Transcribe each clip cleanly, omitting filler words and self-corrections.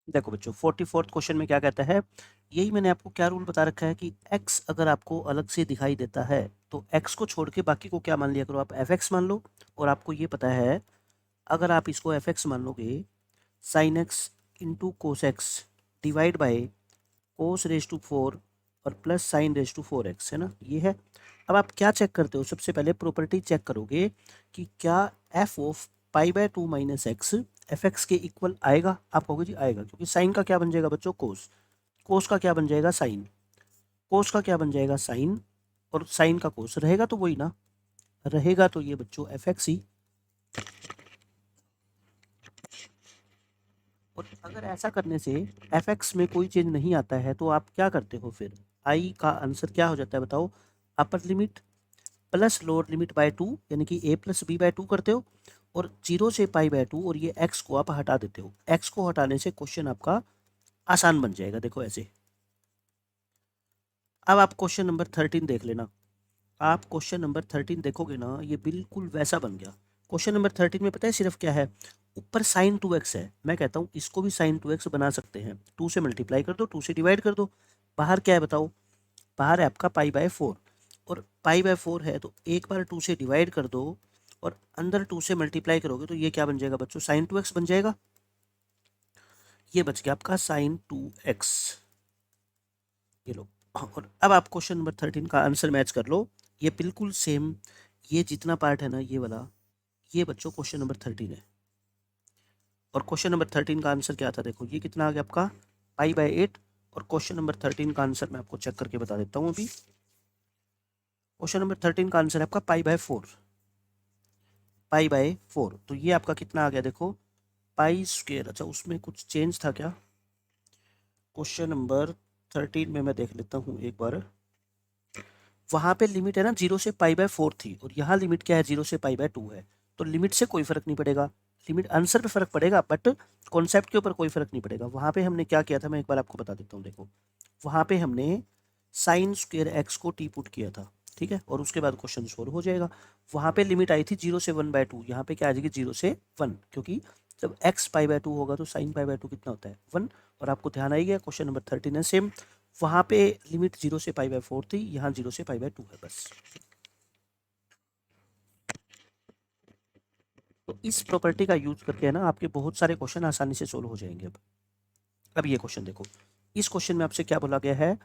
देखो बच्चों 44th question में क्या कहता है, यही मैंने आपको क्या रूल बता रखा है कि x अगर आपको अलग से दिखाई देता है तो x को छोड़ के बाकी को क्या मान लिया करो, आप fx मान लो। और आपको ये पता है अगर आप इसको fx मान लोगे sin x into cos x divide by cos raise to 4 और plus sign raise to 4x, है ना, ये है। अब आप क्या चेक करते हो, सबसे पहले प्रॉपर्टी चेक करोगे कि क्या f of pi by 2 minus x F x के इक्वल आएगा। आप कहोगे जी आएगा, क्योंकि साइन का क्या बन जाएगा बच्चों, कोस। कोस का क्या बन जाएगा, साइन। कोस का क्या बन जाएगा, साइन। और साइन का कोस रहेगा तो वही ना, रहेगा तो ये बच्चों एफ एक्स ही। और अगर ऐसा करने से एफ एक्स में कोई चेंज नहीं आता है तो आप क्या करते हो फिर, आई का आंसर क्या हो जाता है बताओ, upper limit plus lower limit by 2 यानी कि a प्लस बी बाय 2 करते हो और 0 से पाई बाय 2 और ये x को आप हटा देते हो। x को हटाने से क्वेश्चन आपका आसान बन जाएगा, देखो ऐसे। अब आप क्वेश्चन नंबर 13 देख लेना। आप क्वेश्चन नंबर 13 देखोगे ना, ये बिल्कुल वैसा बन गया। क्वेश्चन नंबर 13 में पता है सिर्फ क्या है, ऊपर साइन 2x है, मैं कहता हूँ इसको भी साइन 2x बना सकते हैं। 2 से मल्टीप्लाई कर दो, 2 से डिवाइड कर दो। बाहर क्या है बताओ, बाहर है आपका पाई बाय 4 और पाई बाय 4 है तो एक बार 2 से डिवाइड कर दो और अंदर 2 से मल्टीप्लाई करोगे तो ये क्या बन जाएगा बच्चों, साइन 2x बन जाएगा। ये बच गया आपका साइन 2x, ये लो। और अब आप क्वेश्चन नंबर 13 का आंसर मैच कर लो, ये बिल्कुल सेम, ये जितना पार्ट है ना ये वाला, ये बच्चों क्वेश्चन नंबर 13 है। और क्वेश्चन नंबर 13 का आंसर क्या था, देखो ये कितना आ गया आपका पाई बाय 8। और क्वेश्चन नंबर 13 का आंसर मैं आपको चेक करके बता देता हूँ अभी। क्वेश्चन नंबर 13 का आंसर है आपका पाई बाय 4, पाई बाय 4। तो ये आपका कितना आ गया देखो, पाई स्क्वेयर। अच्छा उसमें कुछ चेंज था क्या, क्वेश्चन नंबर 13 में मैं देख लेता हूँ एक बार। वहाँ पे लिमिट है ना 0 से पाई बाय 4 थी और यहाँ लिमिट क्या है, 0 से पाई बाय 2 है। तो लिमिट से कोई फर्क नहीं पड़ेगा, लिमिट आंसर पे फर्क पड़ेगा बट कॉन्सेप्ट के ऊपर कोई फर्क नहीं पड़ेगा। वहाँ पे हमने क्या किया था, मैं एक बार आपको बता देता हूँ, देखो वहाँ पे हमने साइन स्क्वेयर एक्स को टी पुट किया था, ठीक है, और उसके बाद क्वेश्चन सोल्व हो जाएगा। वहाँ पे लिमिट आई थी 0 से 1/2, यहाँ पे क्या आ जाएगी 0 से 1, क्योंकि जब एक्स पाई बाय 2 होगा तो साइन पाई बाय 2 कितना होता है 1। और आपको ध्यान आई गया, क्वेश्चन नंबर 13 है सेम, वहाँ पे लिमिट 0 से पाई बाय 4 थी, यहाँ 0 से पाई बाय 2 है बस। तो इस प्रॉपर्टी का यूज करके है ना आपके बहुत सारे क्वेश्चन आसानी से सोल्व हो जाएंगे। अब ये क्वेश्चन देखो, इस क्वेश्चन में आपसे क्या बोला गया है,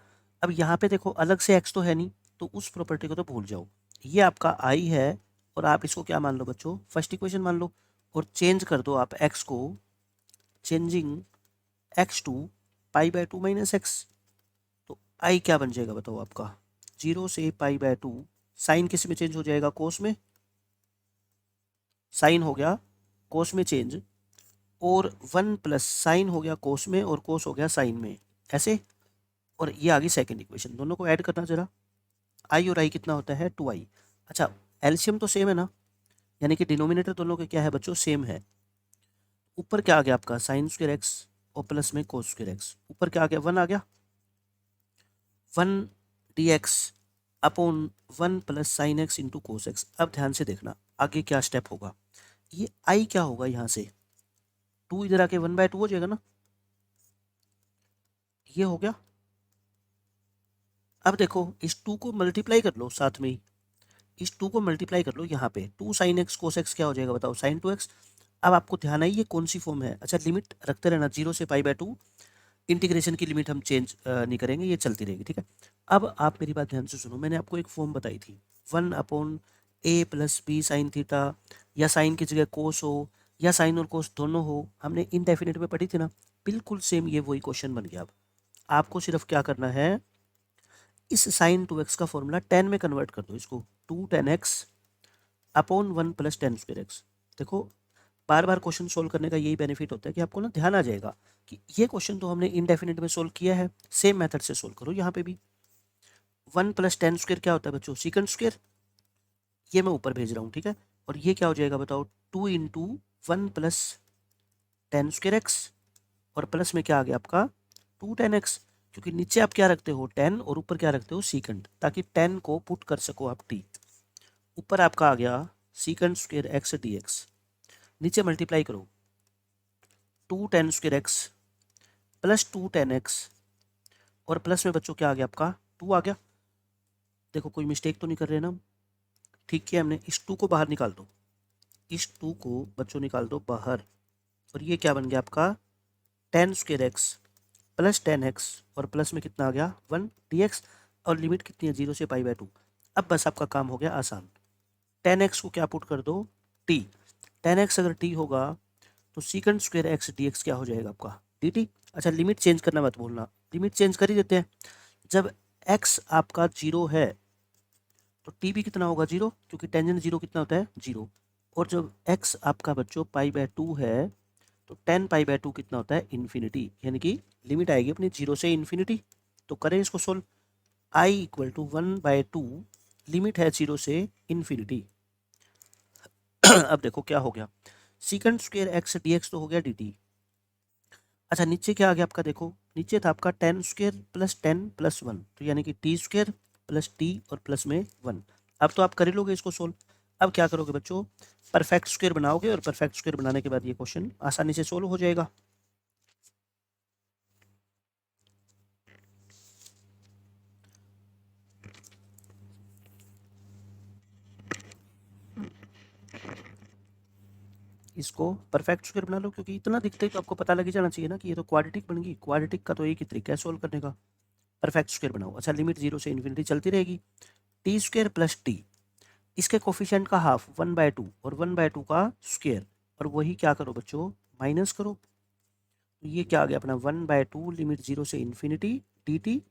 अब यहाँ पे देखो अलग से एक्स तो है नहीं तो उस प्रॉपर्टी को तो भूल जाओ। ये आपका आई है और आप इसको क्या मान लो बच्चों, फर्स्ट इक्वेशन मान लो। और चेंज कर दो आप एक्स को, changing x to pi by 2 minus x. तो आई क्या बन जाएगा बताओ आपका, 0 से पाई बाय 2। साइन किस में चेंज हो जाएगा, कोस में। साइन हो गया कोस में चेंज, और 1 प्लस साइन हो गया कोस में और कोस हो गया साइन में, ऐसे। और ये आ गई सेकंड इक्वेशन, दोनों को ऐड करना जरा। आई और आई कितना होता है 2i। अच्छा एलसीएम तो सेम है ना, यानी कि डिनोमिनेटर दोनों के क्या है बच्चों, सेम है। ऊपर क्या आ गया आपका साइन स्क्वायर एक्स और प्लस में कोस स्क्वायर एक्स, ऊपर क्या आ गया 1 आ गया, 1 dx upon 1 plus sine x into cos x. अब ध्यान से देखना आगे क्या स्टेप होगा, ये आई क्या होगा यहाँ से, 2 इधर आके 1/2 हो जाएगा ना, ये हो गया। अब देखो इस 2 को मल्टीप्लाई कर लो साथ में ही, इस 2 को मल्टीप्लाई कर लो यहाँ पे, 2 साइन एक्स कोस एक्स क्या हो जाएगा बताओ, साइन 2x। अब आपको ध्यान आई ये कौन सी फॉर्म है, अच्छा लिमिट रखते रहना 0 से पाई बाय 2, इंटीग्रेशन की लिमिट हम चेंज नहीं करेंगे, ये चलती रहेगी, ठीक है। अब आप मेरी बात ध्यान से सुनो, मैंने आपको एक फॉर्म बताई थी 1/a+b साइन थीटा, या साइन की जगह कोस हो या साइन और कोस दोनों हो, हमने इनडेफिनिट में पढ़ी थी ना, बिल्कुल सेम ये वही क्वेश्चन बन गया। अब आपको सिर्फ क्या करना है, इस साइन 2x का फॉर्मूला 10 में कन्वर्ट कर दो इसको, 2 10x upon 1 plus ten square x. देखो बार बार क्वेश्चन सोल्व करने का यही बेनिफिट होता है कि आपको ना ध्यान आ जाएगा कि ये क्वेश्चन तो हमने इनडेफिनिट में सोल्व किया है, सेम मेथड से सोल्व करो यहाँ पे भी। 1 प्लस टेन स्क्वेयर क्या होता है बच्चों, सीकेंड स्क्वेयर, ये मैं ऊपर भेज रहा हूँ, ठीक है। और ये क्या हो जाएगा बताओ, 2 into 1 plus ten square x, और प्लस में क्या आ गया आपका 2 10x, क्योंकि नीचे आप क्या रखते हो 10 और ऊपर क्या रखते हो सीकेंड, ताकि 10 को पुट कर सको आप t। ऊपर आपका आ गया secant square x d x, नीचे मल्टीप्लाई करो 2 10 स्क्वेयर एक्स प्लस 2 10x और प्लस में बच्चों क्या आ गया आपका 2 आ गया। देखो कोई मिस्टेक तो नहीं कर रहे ना, ठीक किया हमने। इस 2 को बाहर निकाल दो, इस 2 को बच्चों निकाल दो बाहर, और ये क्या बन गया आपका 10 स्क्वायर x प्लस 10x और प्लस में कितना आ गया 1 dx, और लिमिट कितनी है 0 से π/2। अब बस आपका काम हो गया आसान। 10x को क्या पुट कर दो t, 10x अगर t होगा तो सीकेंड स्क्वायर x dx क्या हो जाएगा आपका dt। अच्छा लिमिट चेंज करना मत भूलना, लिमिट चेंज कर ही देते हैं। जब x आपका 0 है तो t भी कितना होगा 0, क्योंकि टेंजेंट 0 कितना होता है 0। और जब x आपका बच्चों π/2 है तो 10 π/2 कितना होता है इन्फिनिटी, यानी कि लिमिट आएगी अपनी 0 से इन्फिनिटी। तो करें इसको solve. i equal to 1/2, limit है 0 से इन्फिनिटी। अब देखो क्या हो गया, sec square x d x तो हो गया डी टी। अच्छा नीचे क्या आ गया आपका, देखो नीचे था आपका 10 स्क्वायर प्लस 10 + 1, तो यानी कि टी स्क्वायर प्लस टी और प्लस में 1। अब तो आप कर ही लोगे इसको सोल्व। अब क्या करोगे बच्चों, परफेक्ट स्क्वायर बनाओगे, और परफेक्ट स्क्वायर बनाने के बाद ये क्वेश्चन आसानी से सोल्व हो जाएगा। इसको परफेक्ट स्क्वायर बना लो, क्योंकि इतना दिखते ही तो आपको पता लग ही जाना चाहिए ना कि ये तो क्वाड्रेटिक बन गई। क्वाड्रेटिक का तो एक ही तरीका है सोल्व करने का, परफेक्ट स्क्वायर बनाओ। अच्छा लिमिट 0 से इन्फिनिटी चलती रहेगी, टी स्क्वायर प्लस टी, इसके कोफिशिएंट का हाफ 1/2 और 1/2 का स्क्वायर, और वही क्या करो बच्चों माइनस करो। तो ये क्या आ गया अपना 1/2 लिमिट 0 से इन्फिनिटी डी टी,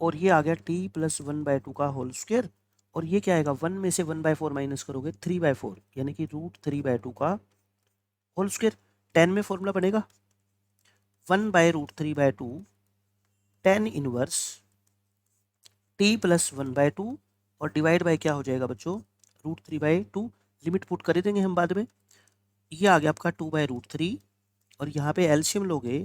और ये आ गया t प्लस 1/2 का होल स्क्वायर, और ये क्या आएगा 1 में से 1/4 माइनस करोगे 3/4, यानी कि √3/2 का होल स्क्वायर। 10 में फॉर्मूला बनेगा 1/√3/2 10 इनवर्स t प्लस 1/2, और डिवाइड बाय क्या हो जाएगा बच्चों √3/2। लिमिट पुट कर देंगे हम बाद में। ये आ गया आपका 2/√3, और यहाँ पे एलसीएम लोगे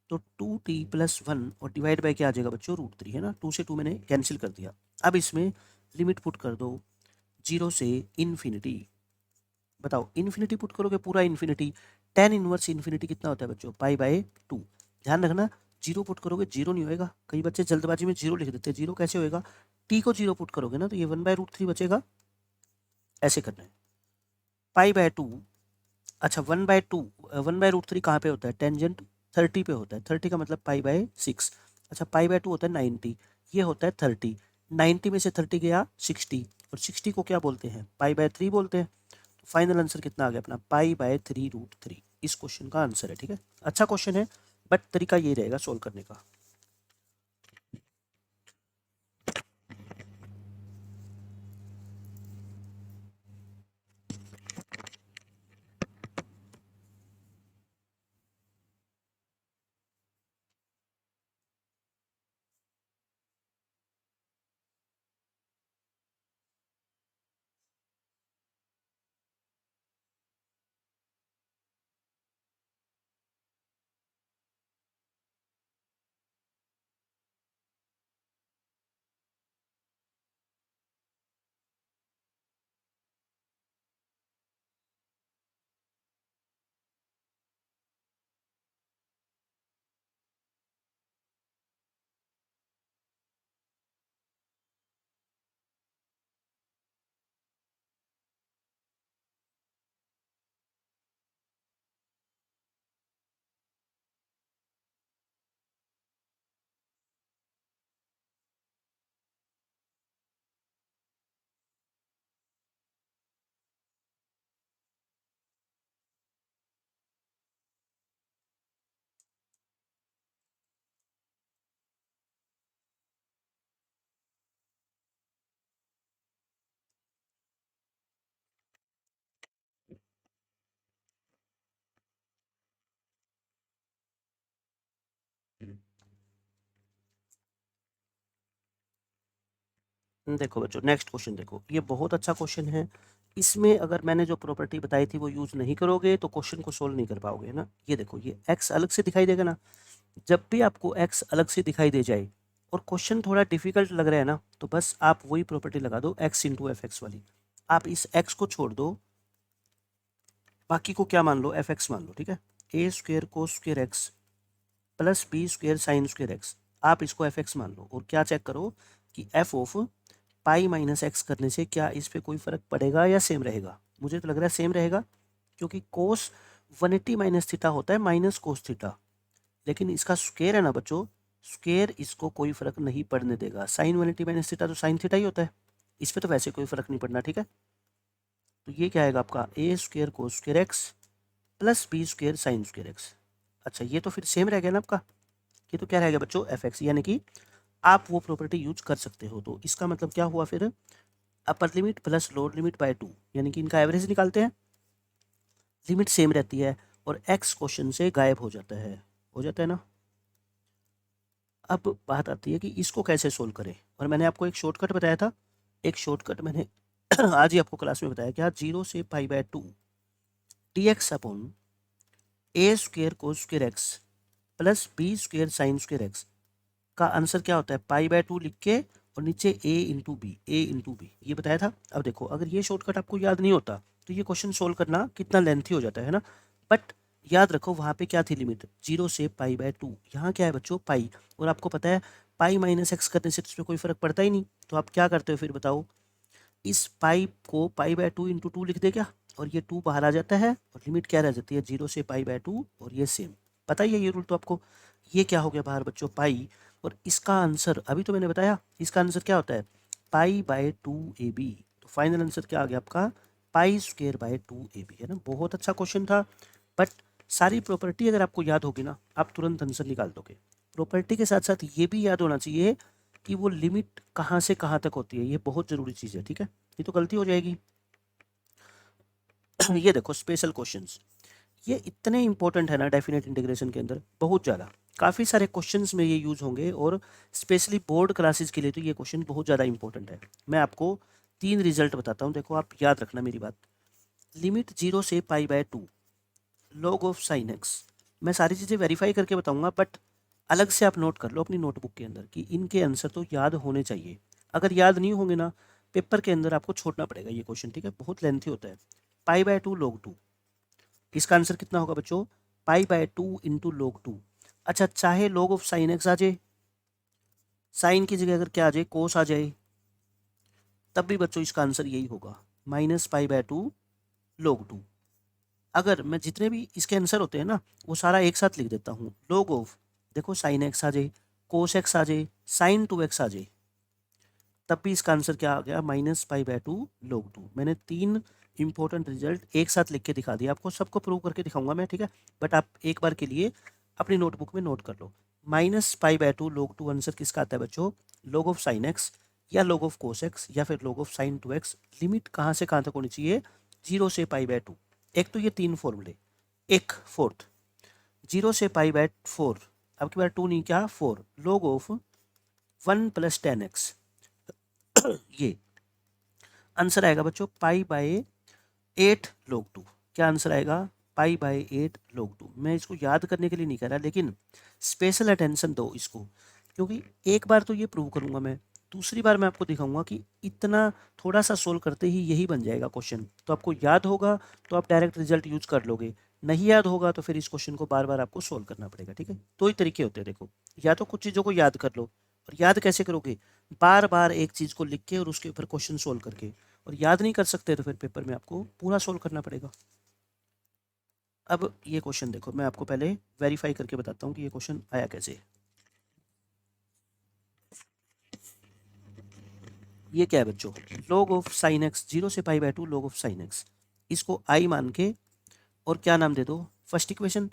तो 2t प्लस 1 और डिवाइड बाय क्या आ जाएगा बच्चों √3, है ना। 2 से 2 मैंने कैंसिल कर दिया। अब इसमें लिमिट पुट कर दो 0 से इन्फिनिटी। बताओ इन्फिनिटी पुट करोगे पूरा इन्फिनिटी, 10 इनवर्स इन्फिनिटी कितना होता है बच्चों π/2। ध्यान रखना, जीरो पुट करोगे जीरो नहीं होएगा, कई बच्चे जल्दबाजी में जीरो लिख देते हैं, जीरो कैसे होएगा, टी को जीरो पुट करोगे ना तो ये 1/√3 बचेगा, ऐसे करना है π/2। अच्छा 1/2 कहाँ पे होता है, टेंजेंट 30 पे होता है, 30 का मतलब π/6। अच्छा π/2 होता है 90, ये होता है 30, 90 में से 30 गया 60, और 60 को क्या बोलते हैं π/3 बोलते हैं। तो फाइनल आंसर कितना आ गया अपना π/3√3, इस क्वेश्चन का आंसर है। ठीक है, अच्छा क्वेश्चन है, बट तरीका ये रहेगा सोल्व करने का। देखो बच्चों नेक्स्ट क्वेश्चन देखो, ये बहुत अच्छा क्वेश्चन है। इसमें अगर मैंने जो प्रॉपर्टी बताई थी वो यूज नहीं करोगे तो क्वेश्चन को सोल्व नहीं कर पाओगे ना। ये देखो ये x अलग से दिखाई देगा ना, जब भी आपको x अलग से दिखाई दे जाए और क्वेश्चन थोड़ा डिफिकल्ट लग रहा है ना, तो बस आप वही प्रॉपर्टी लगा दो x इंटू एफ एक्स वाली। आप इस x को छोड़ दो, बाकी को क्या मान लो एफ एक्स मान लो। ठीक है, A square cos square x plus B square sine square X, आप इसको एफ एक्स मान लो और क्या चेक करो कि F of pi minus x करने से क्या इस पर कोई फ़र्क पड़ेगा या सेम रहेगा। मुझे तो लग रहा है सेम रहेगा, क्योंकि कोस 180 माइनस थीटा होता है माइनस कोस थीटा, लेकिन इसका स्क्वेयर है ना बच्चों, स्क्वेयर इसको कोई फ़र्क नहीं पड़ने देगा। साइन 180 माइनस थीटा तो साइन थीटा ही होता है, इस पर तो वैसे कोई फ़र्क नहीं पड़ना, ठीक है। तो ये क्या आएगा आपका A square cos square x plus B square sine square X. अच्छा ये तो फिर सेम रह गया ना आपका, ये तो क्या रहेगा बच्चों एफ एक्स, यानी कि आप वो प्रॉपर्टी यूज कर सकते हो। तो इसका मतलब क्या हुआ फिर, upper limit plus lower limit by 2, यानी कि इनका एवरेज निकालते हैं, लिमिट सेम रहती है और एक्स क्वेश्चन से गायब हो जाता है ना। अब बात आती है कि इसको कैसे सोल्व करें, और मैंने आपको एक शॉर्टकट बताया था, एक शॉर्टकट मैंने आज ही आपको क्लास में बताया, क्या 0 से pi by 2 d x upon a square cos square x plus B square sine square x का आंसर क्या होता है, पाई बाय 2 लिख के और नीचे ए इंटू बी, ये बताया था। अब देखो अगर ये शॉर्टकट आपको याद नहीं होता तो ये क्वेश्चन सोल्व करना कितना लेंथी हो जाता है ना। बट याद रखो वहाँ पे क्या थी लिमिट, 0 से पाई बाय 2, यहाँ क्या है बच्चों पाई, और आपको पता है पाई माइनस एक्स करने से इसमें कोई फर्क पड़ता ही नहीं। तो आप क्या करते हो फिर बताओ, इस पाई को पाई बाय 2 इंटू 2 लिख दे क्या, और ये 2 बाहर आ जाता है और लिमिट क्या रह जाती है 0 से पाई बाय 2, और ये सेम पता ही है ये रूल तो आपको। ये क्या हो गया बाहर बच्चों पाई, और इसका आंसर अभी तो मैंने बताया, इसका आंसर क्या होता है पाई बाय 2ab। तो फाइनल आंसर क्या आ गया आपका, पाई स्क्वेयर बाय 2ab, है ना। बहुत अच्छा क्वेश्चन था, बट सारी प्रॉपर्टी अगर आपको याद होगी ना आप तुरंत आंसर निकाल दोगे। प्रॉपर्टी के साथ साथ ये भी याद होना चाहिए कि वो लिमिट कहाँ से कहाँ तक होती है, ये बहुत ज़रूरी चीज़ है, ठीक है, ये तो गलती हो जाएगी। ये देखो स्पेशल क्वेश्चंस, ये इतने इंपॉर्टेंट है ना डेफिनेट इंटीग्रेशन के अंदर, बहुत ज़्यादा, काफ़ी सारे क्वेश्चंस में ये यूज होंगे, और स्पेशली बोर्ड क्लासेस के लिए तो ये क्वेश्चन बहुत ज़्यादा इंपॉर्टेंट है। मैं आपको 3 रिजल्ट बताता हूँ, देखो आप याद रखना मेरी बात। लिमिट 0 से pi by 2 log of sine x, मैं सारी चीज़ें वेरीफाई करके बताऊंगा, बट अलग से आप नोट कर लो अपनी नोटबुक के अंदर कि इनके आंसर तो याद होने चाहिए। अगर याद नहीं होंगे ना पेपर के अंदर आपको छोड़ना पड़ेगा ये क्वेश्चन, ठीक है, बहुत लेंथी होता है। पाई बाय 2 log 2, इसका आंसर कितना होगा बच्चों, पाई बाय 2 इंटू log 2। अच्छा चाहे log ऑफ साइन एक्स आ जाए, साइन की जगह अगर क्या आ जाए कोस आ जाए, तब भी बच्चों इसका आंसर यही होगा, माइनस पाई बाय 2 log 2। अगर मैं जितने भी इसके आंसर होते हैं ना वो सारा एक साथ लिख देता हूँ, log ऑफ देखो साइन एक्स आ जाए, कोस एक्स आ जाए, साइन 2x आ जाए, तब भी इसका आंसर क्या आ गया, माइनस पाई बाय 2 log 2। मैंने 3 इंपॉर्टेंट रिजल्ट एक साथ लिख के दिखा दिया आपको, सबको प्रूव करके दिखाऊंगा मैं, ठीक है, बट आप एक बार के लिए अपनी नोटबुक में नोट कर लो। Minus pi by 2 log 2 answer किसका आता है बच्चों, log ऑफ साइन एक्स या log ऑफ कोस एक्स या फिर log of sign 2x। Limit कहाँ से कहाँ तक होनी चाहिए, 0 से पाई बाय 2। एक तो ये 3 फॉर्मूले, एक फोर्थ 0 से पाई बाय 4, अब की बार 2 नहीं क्या 4, log ऑफ 1 प्लस 10x, ये आंसर आएगा बच्चों पाई बाय 8 log 2। क्या आंसर आएगा, पाई बाय 8 log 2। मैं इसको याद करने के लिए नहीं कह रहा, लेकिन स्पेशल अटेंशन दो इसको, क्योंकि एक बार तो ये प्रूव करूंगा मैं, दूसरी बार मैं आपको दिखाऊंगा कि इतना थोड़ा सा सोल्व करते ही यही बन जाएगा क्वेश्चन। तो आपको याद होगा तो आप डायरेक्ट रिजल्ट यूज कर लोगे, नहीं याद होगा तो फिर इस क्वेश्चन को बार बार आपको सोल्व करना पड़ेगा, ठीक है। दो ही तरीके होते हैं देखो, या तो कुछ चीज़ों को याद कर लो, और याद कैसे करोगे, बार बार एक चीज़ को लिख के और उसके ऊपर क्वेश्चन सोल्व करके, और याद नहीं कर सकते तो फिर पेपर में आपको पूरा सोल्व करना पड़ेगा। अब ये क्वेश्चन देखो, मैं आपको पहले वेरीफाई करके बताता हूँ कि ये क्वेश्चन आया कैसे। ये क्या है बच्चों, log ऑफ साइन एक्स 0 से pi by 2 log of sine x, इसको आई मान के और क्या नाम दे दो, फर्स्ट इक्वेशन,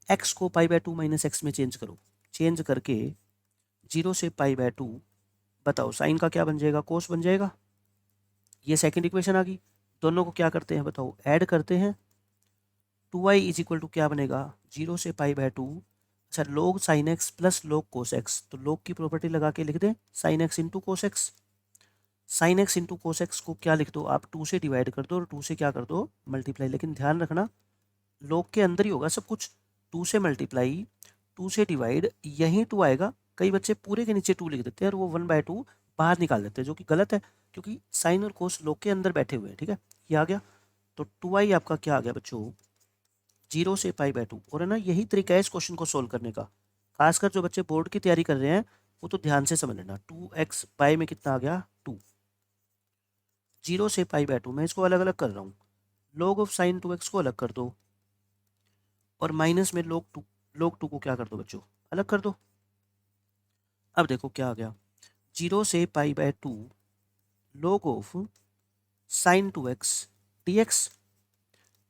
एक्स को पाई बाय 2 माइनस एक्स में चेंज करो, चेंज करके 0 से पाई बाय 2, बताओ साइन का क्या बन जाएगा, कोस बन जाएगा। ये सेकंड इक्वेशन आ गई, दोनों को क्या करते हैं बताओ, ऐड करते हैं, 2y इज इक्वल टू क्या बनेगा, 0 से पाई बाय 2, अच्छा log sine x plus log cos x, तो log की प्रॉपर्टी लगा के लिख दें sine x into cos x, sine x into cos x को क्या लिख दो आप, 2 से डिवाइड कर दो और 2 से क्या कर दो मल्टीप्लाई, लेकिन ध्यान रखना log के अंदर ही होगा सब कुछ, 2 से मल्टीप्लाई 2 से डिवाइड, यहीं 2 आएगा, कई बच्चे पूरे के नीचे 2 लिख देते हैं और वो 1/2 बाहर निकाल देते हैं, जो कि गलत है, क्योंकि साइन और कोस log के अंदर बैठे हुए हैं, ठीक है। ये आ गया, तो 2i आपका क्या आ गया बच्चों, 0 से पाई बाय 2, और है ना यही तरीका है इस क्वेश्चन को सोल्व करने का, खासकर जो बच्चे बोर्ड की तैयारी कर रहे हैं वो तो ध्यान से समझ लेना। 2x पाई में कितना आ गया 2, 0 से पाई बाय 2, मैं इसको अलग अलग कर रहा हूँ। log ऑफ साइन 2x को अलग कर दो और माइनस में log 2 को क्या कर दो बच्चों, अलग कर दो। अब देखो क्या आ गया, 0 से pi by 2 log of sign 2x dx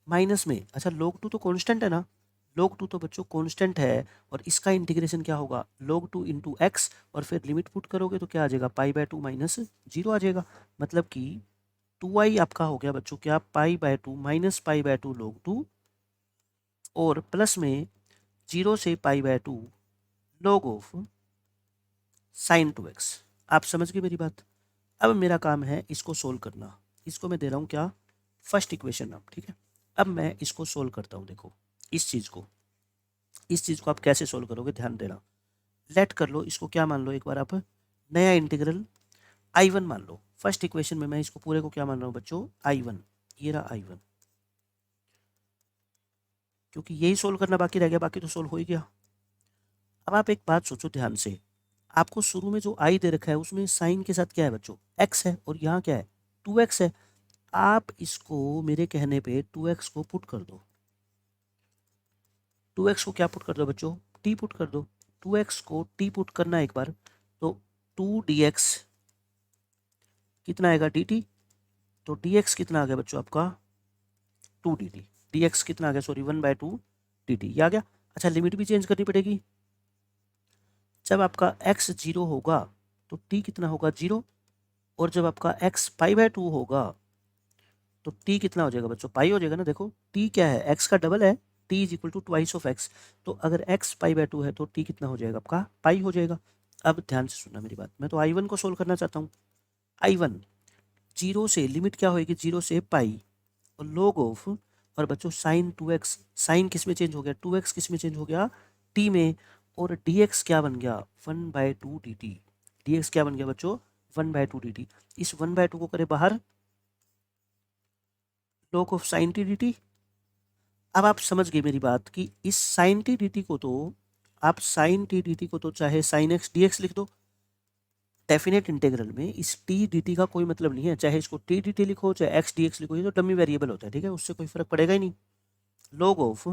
minus में, अच्छा log 2 तो कांस्टेंट है ना, log 2 तो बच्चों कांस्टेंट है और इसका इंटीग्रेशन क्या होगा log 2 इंटू एक्स, और फिर लिमिट पुट करोगे तो क्या आ जाएगा पाई बाय 2 माइनस 0 आ जाएगा। मतलब कि 2i आपका हो गया बच्चों क्या, पाई by 2 minus pi by 2 log 2 और प्लस में 0 से pi by 2 log of sign 2x। आप समझ गए मेरी बात। अब मेरा काम है इसको सोल्व करना। इसको मैं दे रहा हूँ क्या, फर्स्ट इक्वेशन नाम, ठीक है। अब मैं इसको सोल्व करता हूँ। देखो इस चीज़ को आप कैसे सोल्व करोगे ध्यान देना। लेट कर लो इसको, क्या मान लो एक बार आप, नया इंटीग्रल I1 मान लो। फर्स्ट इक्वेशन में मैं इसको पूरे को क्या मान रहा हूँ बच्चों, I1। ये रहा I1, क्योंकि यही सोल्व करना बाकी रह गया, बाकी तो सोल्व हो ही गया। अब आप एक बात सोचो ध्यान से, आपको शुरू में जो आई दे रखा है उसमें साइन के साथ क्या है बच्चों, एक्स है, और यहाँ क्या है 2x है। आप इसको मेरे कहने पे 2x को पुट कर दो। 2x को क्या पुट कर दो बच्चों, t पुट कर दो। 2x को t पुट करना एक बार तो 2dx कितना आएगा dt, तो dx कितना आ गया बच्चों आपका 2dt, dx कितना आ गया सॉरी 1/2 dt, ये आ गया। अच्छा लिमिट भी चेंज करनी पड़ेगी, जब आपका x 0 होगा तो t कितना होगा 0, और जब आपका x पाई बाय 2 होगा तो t कितना हो जाएगा बच्चों, पाई हो जाएगा ना। देखो t क्या है, x का डबल है, t is equal to twice of x, तो अगर x पाई बाय 2 है तो t कितना हो जाएगा आपका, पाई हो जाएगा। अब ध्यान से सुनना मेरी बात, मैं तो I1 को सोल्व करना चाहता हूँ। I1 0 से लिमिट क्या होएगी, 0 से पाई और log ऑफ, और बच्चों साइन 2x, साइन किस में चेंज हो गया 2x किस में चेंज हो गया t में, और dx क्या बन गया 1/2 dt, dx क्या बन गया बच्चों 1/2 dt। इस 1/2 को करे बाहर, log of sign t dt। अब आप समझ गए मेरी बात कि इस साइन टी डी टी को तो आप साइन टी डी टी को तो चाहे साइन एक्स डी एक्स लिख दो, डेफिनेट इंटीग्रल में इस टी डी टी का कोई मतलब नहीं है, चाहे इसको टी डी टी लिखो चाहे एक्स डी एक्स लिखो, ये तो डमी वेरिएबल होता है, ठीक है, उससे कोई फर्क पड़ेगा ही नहीं। log of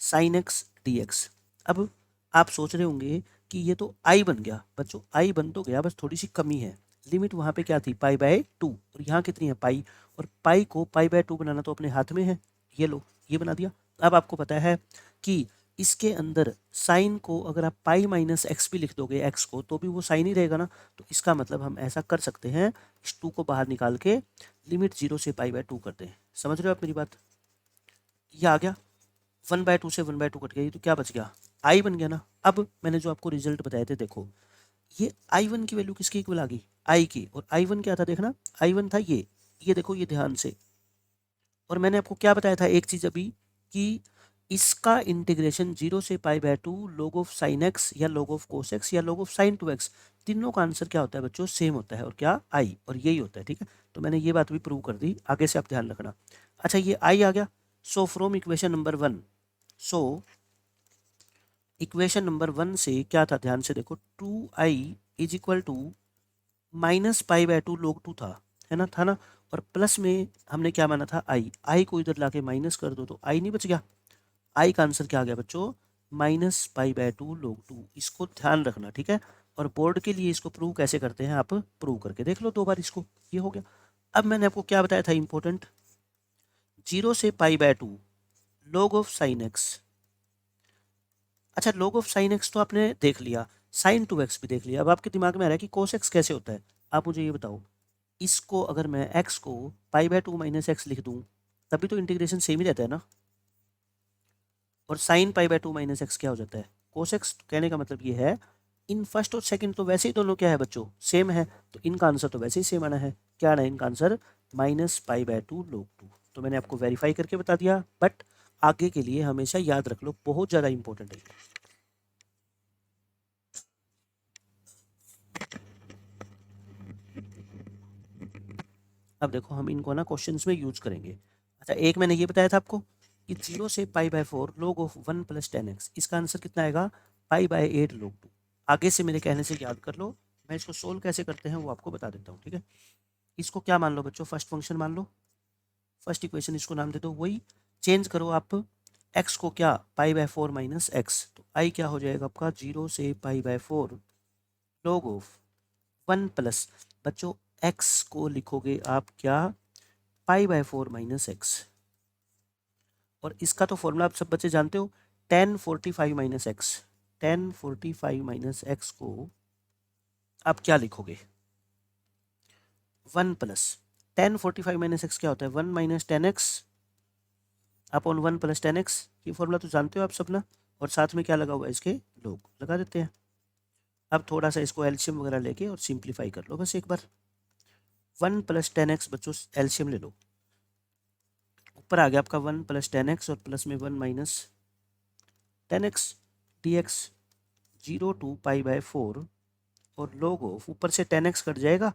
sine x d x. अब आप सोच रहे होंगे कि ये तो आई बन गया बच्चों, आई बन तो गया, बस थोड़ी सी कमी है, लिमिट वहाँ पे क्या थी पाई बाय 2 और यहाँ कितनी है पाई, और पाई को पाई बाय 2 बनाना तो अपने हाथ में है, ये लो ये बना दिया। अब आपको पता है कि इसके अंदर साइन को अगर आप पाई माइनस एक्स भी लिख दोगे एक्स को तो भी वो साइन ही रहेगा ना, तो इसका मतलब हम ऐसा कर सकते हैं, इस 2 को बाहर निकाल के लिमिट 0 से पाई बाय 2 कर दें। समझ रहे हो आप मेरी बात, ये आ गया 1/2 से 1/2 कट गया, तो क्या बच गया आई बन गया ना। अब मैंने जो आपको रिजल्ट बताए थे देखो, ये I1 की वैल्यू किसकी इक्वल आ गई, आई की, और I1 क्या था देखना, I1 था ये देखो ये ध्यान से। और मैंने आपको क्या बताया था एक चीज अभी, कि इसका इंटीग्रेशन 0 से pi by 2 log of sine X या log ऑफ कोस एक्स या log ऑफ साइन 2x, तीनों का आंसर क्या होता है बच्चों, सेम होता है, और क्या आई, और यही होता है, ठीक है। तो मैंने ये बात भी प्रूव कर दी, आगे से आप ध्यान रखना। अच्छा ये आई आ गया, so from equation number 1, so equation number 1 से क्या था ध्यान से देखो, 2i is equal to minus pi by 2 log 2 था, है ना, था ना, और प्लस में हमने क्या माना था आई को इधर लाके माइनस कर दो तो आई नहीं बच गया, आई का आंसर क्या आ गया बच्चों माइनस पाई बाय 2 log 2, इसको ध्यान रखना, ठीक है। और बोर्ड के लिए इसको प्रूव कैसे करते हैं आप प्रूव करके देख लो 2 बार इसको, ये हो गया। अब मैंने आपको क्या बताया था इंपॉर्टेंट, 0 से pi by 2 log of sine x. अच्छा log ऑफ साइन एक्स तो आपने देख लिया, साइन 2x भी देख लिया, अब आपके दिमाग में आ रहा है कि कोस एक्स कैसे होता है। आप मुझे ये बताओ, इसको अगर मैं x को पाई बाय 2 माइनस एक्स लिख दूं तभी तो इंटीग्रेशन सेम ही रहता है ना, और sine pi by 2 minus x क्या हो जाता है कोस एक्स। कहने का मतलब ये है, इन फर्स्ट और सेकंड तो वैसे ही दोनों क्या है बच्चों सेम है, तो इनका आंसर तो वैसे ही सेम आना है, क्या आना है इनका answer minus pi by 2 log 2। तो मैंने आपको वेरीफाई करके बता दिया, बट आगे के लिए हमेशा याद रख लो, बहुत ज़्यादा इंपॉर्टेंट है। अब देखो हम इनको ना क्वेश्चंस में यूज करेंगे। अच्छा एक मैंने ये बताया था आपको कि 0 से pi by 4 log of 1 plus 10x, इसका आंसर कितना आएगा पाई बाय 8 log 2। आगे से मेरे कहने से याद कर लो, मैं इसको सोल्व कैसे करते हैं वो आपको बता देता हूँ, ठीक है। इसको क्या मान लो बच्चों, फर्स्ट फंक्शन मान लो, फर्स्ट इक्वेशन इसको नाम दे दो, वही चेंज करो आप x को, क्या पाई बाय 4 माइनस एक्स, तो i क्या हो जाएगा आपका 0 से pi by 4 log of 1 plus बच्चों x को लिखोगे आप क्या पाई बाय 4 माइनस एक्स, और इसका तो फॉर्मूला आप सब बच्चे जानते हो, ten 45 minus x, ten 45 minus x को आप क्या लिखोगे 1 प्लस टेन 45 माइनस एक्स क्या होता है 1 minus ten x upon 1 plus ten x, ये फॉर्मूला तो जानते हो आप सब ना, और साथ में क्या लगा हुआ है इसके लोग लगा देते हैं। अब थोड़ा सा इसको एलसीएम वगैरह लेके और सिंप्लीफाई कर लो बस एक बार, 1 प्लस टेन एक्स बच्चों एलसीएम ले लो, ऊपर आ गया आपका 1 प्लस टेन एक्स और प्लस में 1 minus ten x d x 0 to pi by 4 और log ऑफ ऊपर से टेन एक्स कट जाएगा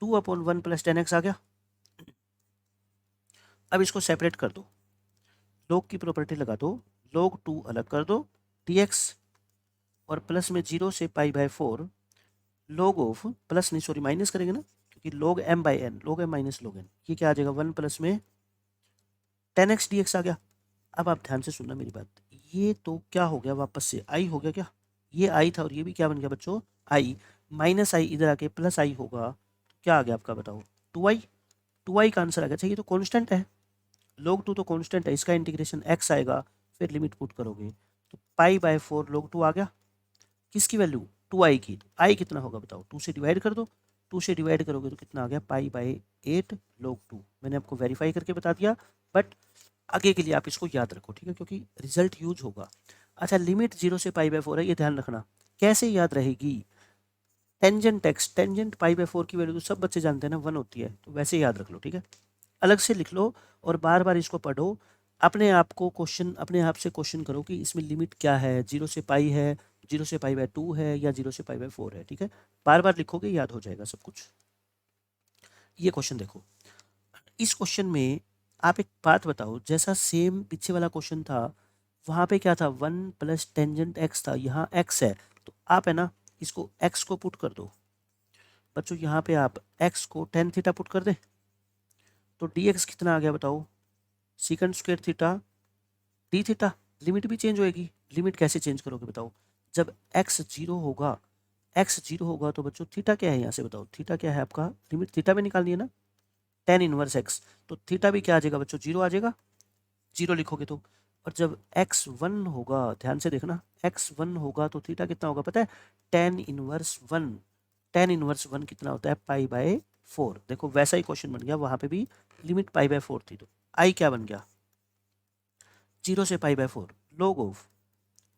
2 अपॉन 1 प्लस टेन एक्स आ गया। अब इसको सेपरेट कर दो, log की प्रॉपर्टी लगा दो, log 2 अलग कर दो dx और प्लस में 0 से pi by 4 log of, plus नहीं सॉरी माइनस करेंगे ना, क्योंकि log m by n, log m minus log n, ये क्या आ जाएगा 1 प्लस में 10x dx आ गया। अब आप ध्यान से सुनना मेरी बात, ये तो क्या हो गया वापस से i हो गया, क्या ये i था और ये भी क्या बन गया बच्चों i, माइनस i इधर आके प्लस i होगा, तो क्या आ गया आपका बताओ 2i, 2i का आंसर आ गया। अच्छा ये तो कांस्टेंट है, log 2 तो कांस्टेंट है, इसका इंटीग्रेशन x आएगा, फिर लिमिट पुट करोगे तो पाई बाय 4 log 2 आ गया, किसकी वैल्यू 2i की, तो i कितना होगा बताओ 2 से डिवाइड कर दो, 2 से डिवाइड करोगे तो कितना आ गया पाई बाय 8 log 2, मैंने आपको वेरीफाई करके बता दिया, बट आगे के लिए आप इसको याद रखो, ठीक है, क्योंकि रिजल्ट यूज होगा। अच्छा लिमिट 0 से पाई बाय 4 है, ये ध्यान रखना, कैसे याद रहेगी, tangent x, tangent pi by 4 की वैल्यू तो सब बच्चे जानते हैं ना 1 होती है, तो वैसे याद रख लो, ठीक है, अलग से लिख लो और बार बार इसको पढ़ो, अपने आप को क्वेश्चन, अपने आप से क्वेश्चन करो कि इसमें लिमिट क्या है, 0 से पाई है, 0 से पाई बाय 2 है या 0 से पाई बाय 4 है, ठीक है, बार बार लिखोगे याद हो जाएगा सब कुछ। ये क्वेश्चन देखो, इस क्वेश्चन में आप एक बात बताओ, जैसा सेम पीछे वाला क्वेश्चन था वहाँ पे क्या था 1 प्लस टेंजेंट एक्स था, यहाँ एक्स है, तो आप है ना इसको एक्स को पुट कर दो बच्चों, यहाँ पे आप एक्स को टेन थीटा पुट कर दे, तो डी एक्स कितना आ गया बताओ secant square theta D theta, limit भी चेंज होएगी, लिमिट कैसे चेंज करोगे बताओ, जब x 0 होगा, x 0 होगा तो बच्चों थीटा क्या है यहाँ से बताओ, थीटा क्या है आपका, लिमिट थीटा में निकालनी है ना, टेन इनवर्स x, तो थीटा भी क्या आ जाएगा बच्चों 0 आ जाएगा, 0 लिखोगे तो, और जब x 1 होगा, ध्यान से देखना x 1 होगा तो थीटा कितना होगा पता है, टेन इनवर्स 1, टेन इनवर्स 1 कितना होता है पाई बाय 4, देखो वैसा ही क्वेश्चन बन गया, वहाँ पे भी लिमिट पाई बाय 4 थी, तो आई क्या बन गया 0 से pi by 4 log of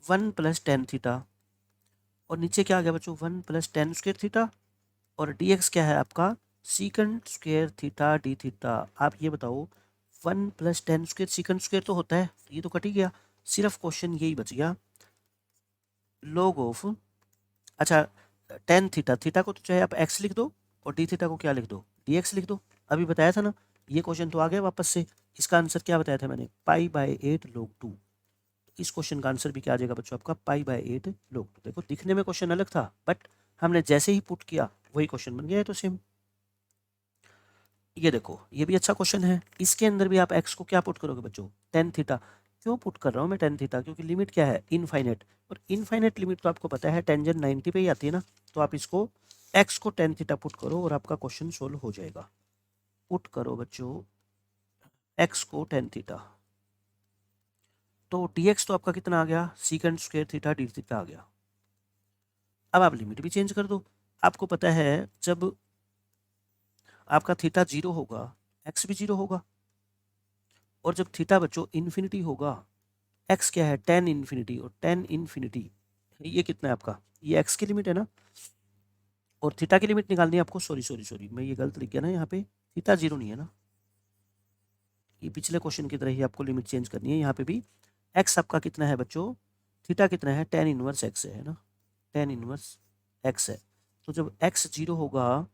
1 plus tan theta, और नीचे क्या आ गया बच्चों 1 प्लस टेन स्क्वायर थीटा, और डी एक्स क्या है आपका secant square theta D theta. आप ये बताओ 1 plus ten square secant square तो होता है, ये तो कट ही गया, सिर्फ क्वेश्चन यही बच गया log ऑफ, अच्छा टेन थीटा, थीटा को तो चाहे आप एक्स लिख दो और डी थीटा को क्या लिख दो डी एक्स लिख दो, अभी बताया था ना, ये क्वेश्चन तो आ गया वापस से, इसका आंसर क्या बताया था मैंने पाई बाय 8 log 2, इस क्वेश्चन का आंसर भी क्या आ जाएगा बच्चों आपका पाई बाय 8 log 2। देखो दिखने में क्वेश्चन अलग था, बट हमने जैसे ही पुट किया वही क्वेश्चन बन गया है, तो सेम। ये देखो ये भी अच्छा क्वेश्चन है, इसके अंदर भी आप एक्स को क्या पुट करोगे बच्चों टेन थीटा, क्यों पुट कर रहा हूँ मैं टेन थीटा, क्योंकि लिमिट क्या है इनफाइनेट, और इनफाइनेट लिमिट तो आपको पता है टेंजेंट 90 पे ही आती है ना, तो आप इसको एक्स को टेन थीटा पुट करो और आपका क्वेश्चन सोल्व हो जाएगा। पुट करो बच्चों एक्स को टेन थीटा, तो डी एक्स तो आपका कितना आ गया secant square theta D theta आ गया। अब आप लिमिट भी चेंज कर दो, आपको पता है जब आपका थीटा 0 होगा एक्स भी 0 होगा, और जब थीटा बच्चों इन्फिनिटी होगा एक्स क्या है टेन इन्फिनिटी, और टेन इन्फिनिटी ये कितना है आपका, ये एक्स की लिमिट है ना, और थीटा की लिमिट निकालनी है आपको, सॉरी सॉरी सॉरी मैं ये गलत लिख गया ना, यहाँ पे थीटा 0 नहीं है ना, ये पिछले क्वेश्चन की तरह ही आपको लिमिट चेंज करनी है, यहाँ पे भी एक्स आपका कितना है बच्चों, थीटा कितना है टेन इनवर्स एक्स है ना, टेन इनवर्स एक्स है, तो जब एक्स 0 होगा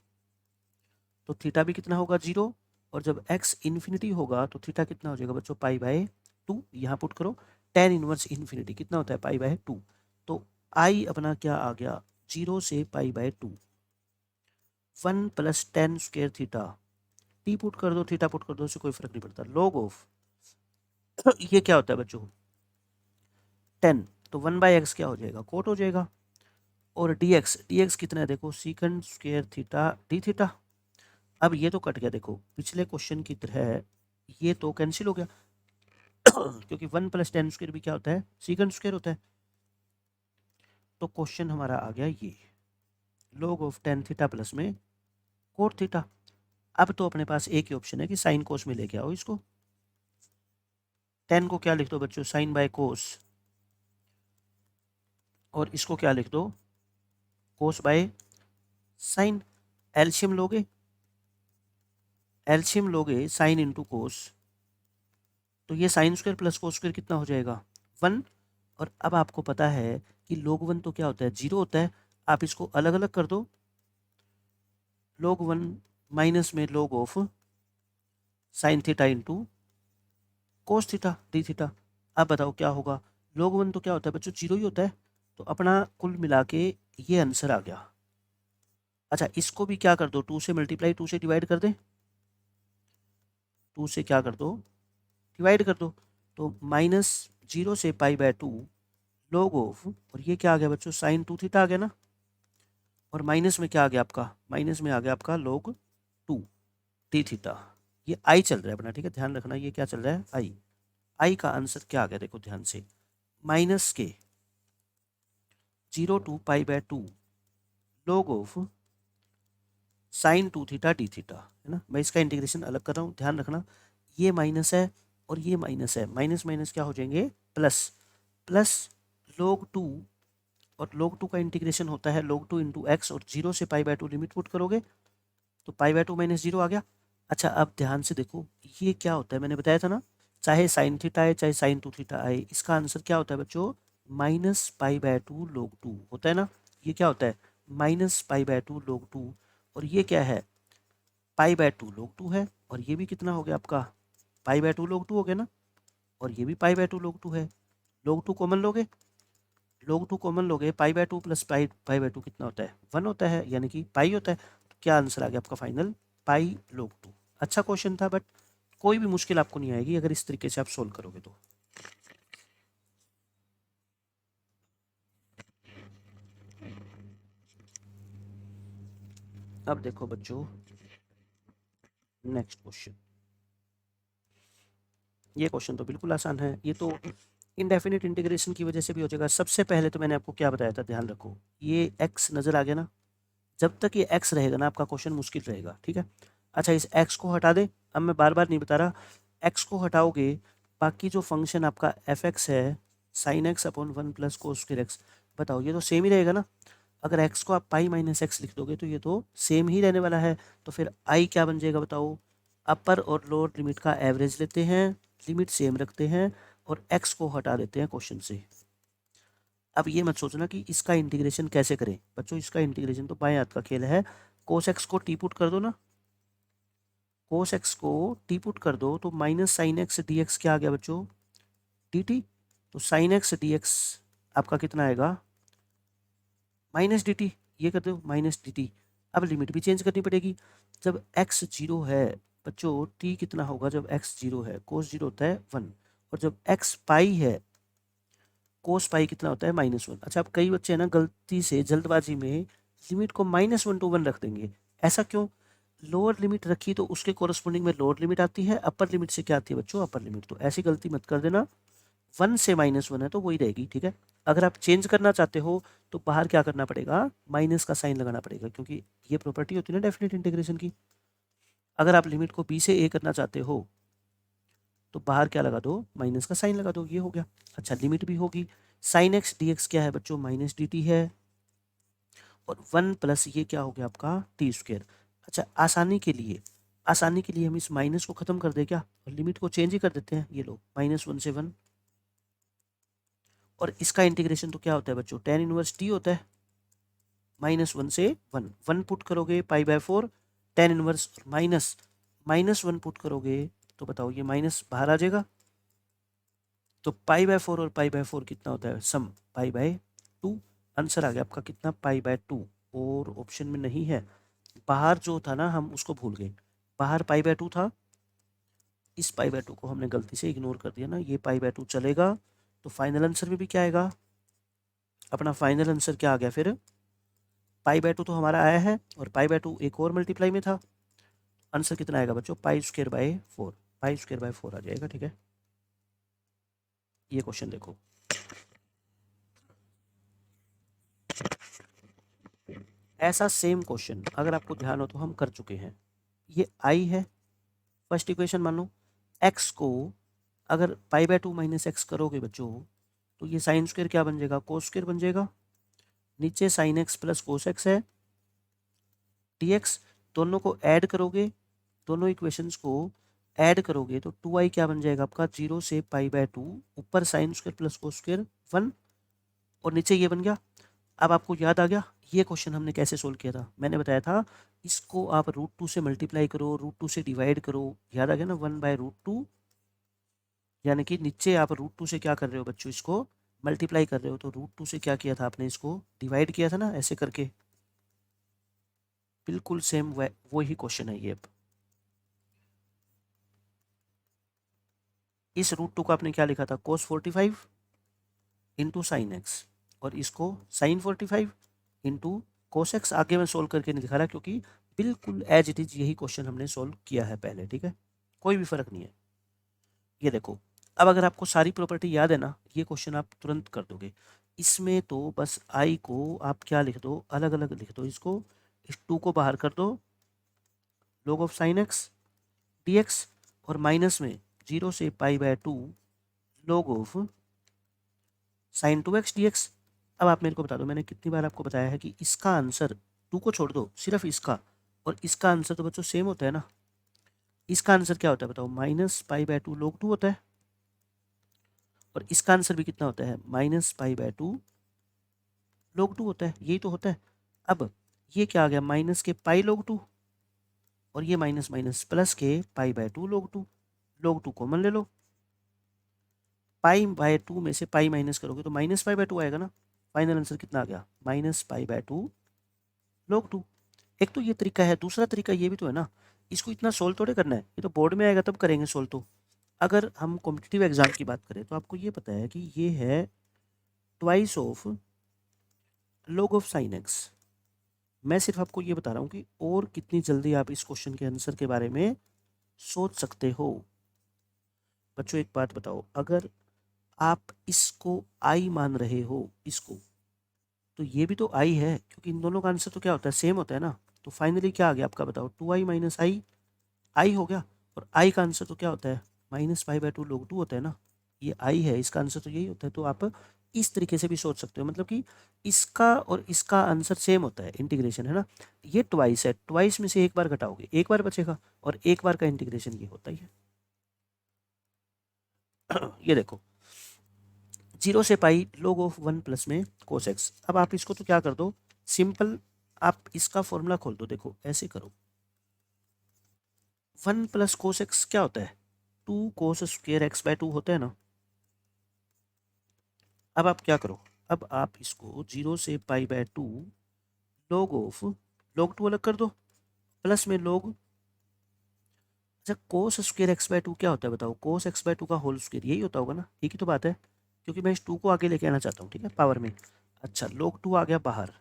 तो थीटा भी कितना होगा 0, और जब एक्स इन्फिनिटी होगा तो थीटा कितना हो जाएगा बच्चों पाई बाय 2, यहाँ पुट करो टेन इनवर्स इन्फिनिटी कितना होता है पाई बाय 2, तो आई अपना क्या आ गया, 0 से π/2, 1 + tan² थीटा, टी पुट कर दो, थीटा पुट कर दो, उससे कोई फर्क नहीं पड़ता, log ऑफ ये क्या होता है बच्चों 10, तो 1/x क्या हो जाएगा, कोट हो जाएगा। और dx कितना है देखो, sec² थीटा d थीटा। अब ये तो कट गया, देखो पिछले क्वेश्चन की तरह ये तो कैंसिल हो गया क्योंकि 1 + tan² भी क्या होता है, sec² होता है। तो क्वेश्चन हमारा आ गया ये, log of tan theta plus में कोट थीटा। अब तो अपने पास एक ही ऑप्शन है कि साइन कोस में लेके आओ इसको। 10 को क्या लिख दो बच्चों, साइन बाय कोस, और इसको क्या लिख दो, कोस बाय साइन। एल्शियम लोगे, एल्शियम लोगे साइन इंटू कोस, तो ये sin² प्लस cos² कितना हो जाएगा 1। और अब आपको पता है कि log 1 तो क्या होता है, 0 होता है। आप इसको अलग अलग कर दो, log 1 माइनस में log of sine theta into cos theta D theta. अब बताओ क्या होगा, log 1 तो क्या होता है बच्चों, 0 ही होता है। तो अपना कुल मिला के ये आंसर आ गया। अच्छा इसको भी क्या कर दो, 2 से मल्टीप्लाई, 2 से डिवाइड कर दें, 2 से क्या कर दो, डिवाइड कर दो। तो -0 से π/2 log ऑफ, और ये क्या आ गया बच्चों, साइन 2 थीटा आ गया ना, और माइनस में क्या आ गया आपका, माइनस में आ गया आपका log 2 डी थीटा। ये आई चल रहा है अपना, ठीक है, ध्यान रखना ये क्या चल रहा है, आई। आई का आंसर क्या आ गया देखो ध्यान से, माइनस के 0 to π/2 log of sign 2 theta D theta, है ना। मैं इसका इंटीग्रेशन अलग कर रहा हूँ, ध्यान रखना, ये माइनस है और ये माइनस है, माइनस माइनस क्या हो जाएंगे प्लस, प्लस log 2, और log 2 का इंटीग्रेशन होता है log 2 इंटू एक्स, और 0 से π/2 लिमिट पुट करोगे तो π/2 माइनस 0 आ गया। अच्छा अब ध्यान से देखो ये क्या होता है, मैंने बताया था ना, चाहे साइन थीटा आए चाहे साइन 2 थीटा आए, इसका आंसर क्या होता है बच्चों, -π/2 log 2 होता है ना। ये क्या होता है, -π/2 log 2, और ये क्या है, π/2 log 2 है, और ये भी कितना हो गया आपका, π/2 log 2 हो गया ना, और ये भी π/2 log 2 है। log 2 कॉमन लोगे, log 2 कॉमन लोगे, π/2 प्लस π/2 कितना होता है, 1 होता है, यानी कि पाई होता है। तो क्या आंसर आ गया आपका फाइनल, पाई log 2। अच्छा क्वेश्चन था, बट कोई भी मुश्किल आपको नहीं आएगी अगर इस तरीके से आप सोल्व करोगे तो। अब देखो बच्चों नेक्स्ट क्वेश्चन, ये क्वेश्चन तो बिल्कुल आसान है, ये तो इनडेफिनिट इंटीग्रेशन की वजह से भी हो जाएगा। सबसे पहले तो मैंने आपको क्या बताया था, ध्यान रखो, ये x नजर आ गया ना, जब तक ये x रहेगा ना आपका क्वेश्चन मुश्किल रहेगा, ठीक है। अच्छा इस x को हटा दे, अब मैं बार बार नहीं बता रहा, x को हटाओगे, बाकी जो फंक्शन आपका f(x) है, sin x upon 1 plus cos² x, बताओ ये तो सेम ही रहेगा ना। अगर x को आप पाई माइनस एक्स लिख दोगे तो ये तो सेम ही रहने वाला है। तो फिर i क्या बन जाएगा बताओ, अपर और लोअर लिमिट का एवरेज लेते हैं, लिमिट सेम रखते हैं, और x को हटा देते हैं क्वेश्चन से। अब ये मत सोचना कि इसका इंटीग्रेशन कैसे करें बच्चों, इसका इंटीग्रेशन तो बाएं हाथ का खेल है। cos x को टी पुट कर दो ना, cos x को टी पुट कर दो तो minus sine x d x क्या आ गया बच्चों, डी टी। तो साइन एक्स डी एक्स आपका कितना आएगा, माइनस डी टी, ये कर दो माइनस डी टी। अब लिमिट भी चेंज करनी पड़ेगी, जब x 0 है बच्चों, t कितना होगा जब x 0 है, cos 0 होता है 1, और जब x पाई है कोस पाई कितना होता है -1। अच्छा अब कई बच्चे हैं ना गलती से जल्दबाजी में लिमिट को -1 to 1 रख देंगे, ऐसा क्यों, लोअर लिमिट रखी तो उसके कोरस्पोंडिंग में लोअर लिमिट आती है, अपर लिमिट से क्या आती है बच्चों, अपर लिमिट। तो ऐसी गलती मत कर देना, 1 से -1 है तो वही रहेगी, ठीक है। अगर आप चेंज करना चाहते हो तो बाहर क्या करना पड़ेगा, माइनस का साइन लगाना पड़ेगा, क्योंकि ये प्रॉपर्टी होती है ना डेफिनेट इंटीग्रेशन की। अगर आप लिमिट को b से a करना चाहते हो तो बाहर क्या लगा दो, माइनस का साइन लगा दो, ये हो गया। अच्छा लिमिट भी होगी, साइन एक्स डी एक्स क्या है बच्चों, माइनस डी टी है, और 1 प्लस ये क्या हो गया आपका t²। अच्छा आसानी के लिए हम इस माइनस को खत्म कर दे क्या, और लिमिट को चेंज ही कर देते हैं, ये लो -1 से 1, और इसका इंटीग्रेशन तो क्या होता है बच्चों, tan इनवर्स t होता है, -1 से 1, 1 पुट करोगे π/4 tan इनवर्स, -1 पुट करोगे तो बताओ ये माइनस बाहर आ जाएगा, तो π/4 और π/4 कितना होता है सम, π/2, आंसर आ गया आपका कितना, π/2। और ऑप्शन में नहीं है, बाहर जो था ना हम उसको भूल गए, बाहर π/2 था, इस π/2 को हमने गलती से इग्नोर कर दिया ना, ये π/2 चलेगा। तो फाइनल आंसर में भी क्या आएगा, अपना फाइनल आंसर क्या आ गया फिर, π/2 तो हमारा आया है और π/2 एक और मल्टीप्लाई में था। आंसर कितना आएगा बच्चों, π²/4, π²/4 आ जाएगा। ठीक है, ये क्वेश्चन देखो, ऐसा सेम क्वेश्चन अगर आपको ध्यान हो तो हम कर चुके हैं। ये आई है, फर्स्ट इक्वेशन मान लो, एक्स को अगर π/2 माइनस एक्स करोगे बच्चों, तो ये साइन स्क्वायर क्या बन जाएगा, कोस स्क्वायर बन जाएगा। नीचे sine x plus cos x है, dx, दोनों को ऐड करोगे, दोनों इक्वेशंस को ऐड करोगे तो 2i क्या बन जाएगा आपका, 0 से π/2, ऊपर sine square plus cos square 1, और नीचे ये बन गया। अब आपको याद आ गया ये क्वेश्चन हमने कैसे सोल्व किया था, मैंने बताया था इसको आप √2 से मल्टीप्लाई करो, √2 से डिवाइड करो, याद आ गया ना, 1/√2, यानी कि नीचे आप √2 से क्या कर रहे हो बच्चों, इसको मल्टीप्लाई कर रहे हो, तो √2 से क्या किया था आपने, इसको डिवाइड किया था ना ऐसे करके। बिल्कुल सेम वही क्वेश्चन है ये। अब इस √2 को आपने क्या लिखा था, cos 45 इंटू साइन एक्स, और इसको साइन 45 इंटू कोस एक्स। आगे मैं सोल्व करके नहीं दिखा रहा क्योंकि बिल्कुल एज इट इज यही क्वेश्चन हमने सोल्व किया है पहले। ठीक है, कोई भी फर्क नहीं है। ये देखो, अब अगर आपको सारी प्रॉपर्टी याद है ना, ये क्वेश्चन आप तुरंत कर दोगे। इसमें तो बस आई को आप क्या लिख दो, अलग अलग लिख दो इसको, इस 2 को बाहर कर दो, log of sine x dx, और माइनस में 0 से π/2 log of sign 2x dx। अब आप मेरे को बता दो, मैंने कितनी बार आपको बताया है कि इसका आंसर, 2 को छोड़ दो, सिर्फ इसका और इसका आंसर तो बच्चों सेम होता है ना। इसका आंसर क्या होता है बताओ, -π/2 log 2 होता है, और इसका आंसर भी कितना होता है, -π/2 log 2 होता है, यही तो होता है। अब ये क्या आ गया, माइनस के पाई log 2, और ये माइनस माइनस प्लस के π/2 log 2, log 2 कॉमन ले लो, π/2 में से पाई माइनस करोगे तो -π/2 आएगा ना। फाइनल आंसर कितना आ गया, -π/2 log 2। एक तो ये तरीका है, दूसरा तरीका ये भी तो है ना, इसको इतना सोल्व थोड़े करना है, ये तो बोर्ड में आएगा तब करेंगे सोल्व। तो अगर हम कॉम्पिटिटिव एग्जाम की बात करें तो आपको ये पता है कि ये है twice of log of sine x. मैं सिर्फ आपको ये बता रहा हूँ कि और कितनी जल्दी आप इस क्वेश्चन के आंसर के बारे में सोच सकते हो। बच्चों एक बात बताओ, अगर आप इसको आई मान रहे हो इसको, तो ये भी तो आई है, क्योंकि इन दोनों का आंसर तो क्या होता है, सेम होता है ना। तो फाइनली क्या आ गया आपका बताओ, 2i माइनस आई हो गया, और आई का आंसर तो क्या होता है, -π/2 log 2 होता है ना। ये आई है, इसका आंसर तो यही होता है। तो आप इस तरीके से भी सोच सकते हो, मतलब कि इसका और इसका आंसर सेम होता है, इंटीग्रेशन है ना। ये ट्वाइस है, ट्वाइस में से एक बार घटाओगे एक बार बचेगा, और एक बार का इंटीग्रेशन ये होता ही है। ये देखो, 0 से पाई log ऑफ 1 प्लस में कोस एक्स। अब आप इसको तो क्या कर दो, सिंपल, आप इसका फॉर्मूला खोल दो, देखो ऐसे करो, 1 प्लस कोस एक्स क्या होता है, 2 कोस स्क्वायर x/2 होता है ना। अब आप क्या करो, अब आप इसको 0 से π/2 log ऑफ log 2 अलग कर दो, प्लस में log, अच्छा कोस स्क्वायर x/2 क्या होता है बताओ, कोस x/2 का होल स्क्वायर यही होता होगा ना, एक ही तो बात है, क्योंकि मैं इस 2 को आगे लेके आना चाहता हूँ, ठीक है, पावर में। अच्छा log 2 आ गया बाहर,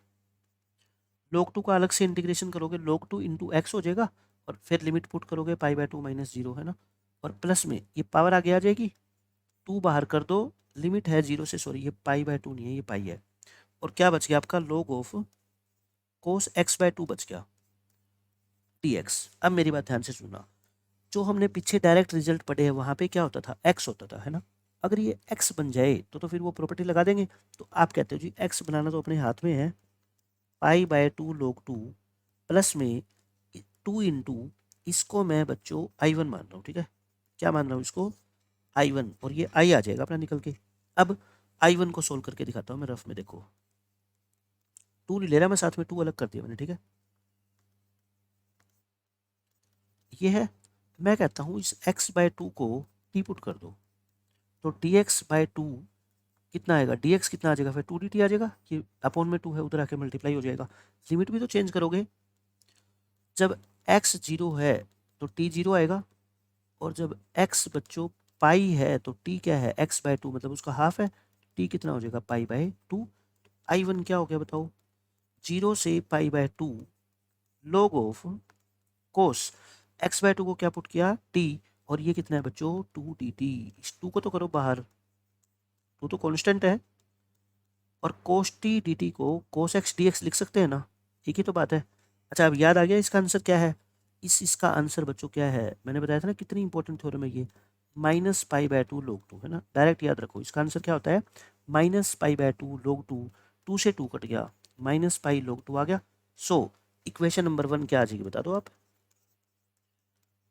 log 2 का अलग से इंटीग्रेशन करोगे, log 2 इंटू एक्स हो जाएगा, और फिर लिमिट पुट करोगे π/2 माइनस 0 है ना, और प्लस में ये पावर आगे आ जाएगी, 2 बाहर कर दो, लिमिट है 0 से, सॉरी ये π/2 नहीं है, ये पाई है, और क्या बच गया आपका, log ऑफ कोस x/2 बच गया dx। अब मेरी बात ध्यान से सुनना, जो हमने पीछे डायरेक्ट रिजल्ट पढ़े हैं वहाँ पे क्या होता था, x होता था, है ना। अगर ये x बन जाए तो फिर वो प्रॉपर्टी लगा देंगे। तो आप कहते हो जी x बनाना तो अपने हाथ में है, π/2 log 2 प्लस में 2 इंटू, इसको मैं बच्चों I1 मान रहा हूँ, ठीक है, क्या मान रहा हूँ इसको, I1, और ये I आ जाएगा अपना निकल के। अब I1 को सोल्व करके दिखाता हूँ मैं रफ में, देखो 2 नहीं ले रहा मैं, साथ में 2 अलग कर दिया मैंने, ठीक है। ये है, मैं कहता हूँ इस x/2 को t पुट कर दो, तो dx/2 कितना आएगा dx कितना आ जाएगा, फिर 2dt आ जाएगा, ये अपॉन में 2 है उधर आके मल्टीप्लाई हो जाएगा। लिमिट भी तो चेंज करोगे, जब x 0 है तो t 0 आएगा, और जब x बच्चों पाई है तो t क्या है, x/2 मतलब उसका हाफ है, t कितना हो जाएगा पाई/2। I1 क्या हो गया बताओ, 0 से पाई/2 log ऑफ कोस x/2 को क्या पुट किया t, और ये कितना है बच्चों 2dt। इस 2 को तो करो बाहर, 2 तो कांस्टेंट है, और cos t dt को cos x dx लिख सकते हैं ना, एक ही तो बात है। अच्छा अब याद आ गया इसका आंसर क्या है, इसका आंसर बच्चों क्या है, मैंने बताया था ना कितनी इंपॉर्टेंट थ्योरम है ये, -पाई/2 log 2 है ना, डायरेक्ट याद रखो इसका आंसर क्या होता है, -पाई/2 log 2, 2 से 2 कट गया, -पाई log 2 आ गया। सो इक्वेशन नंबर 1 क्या आ जाएगी बता दो आप,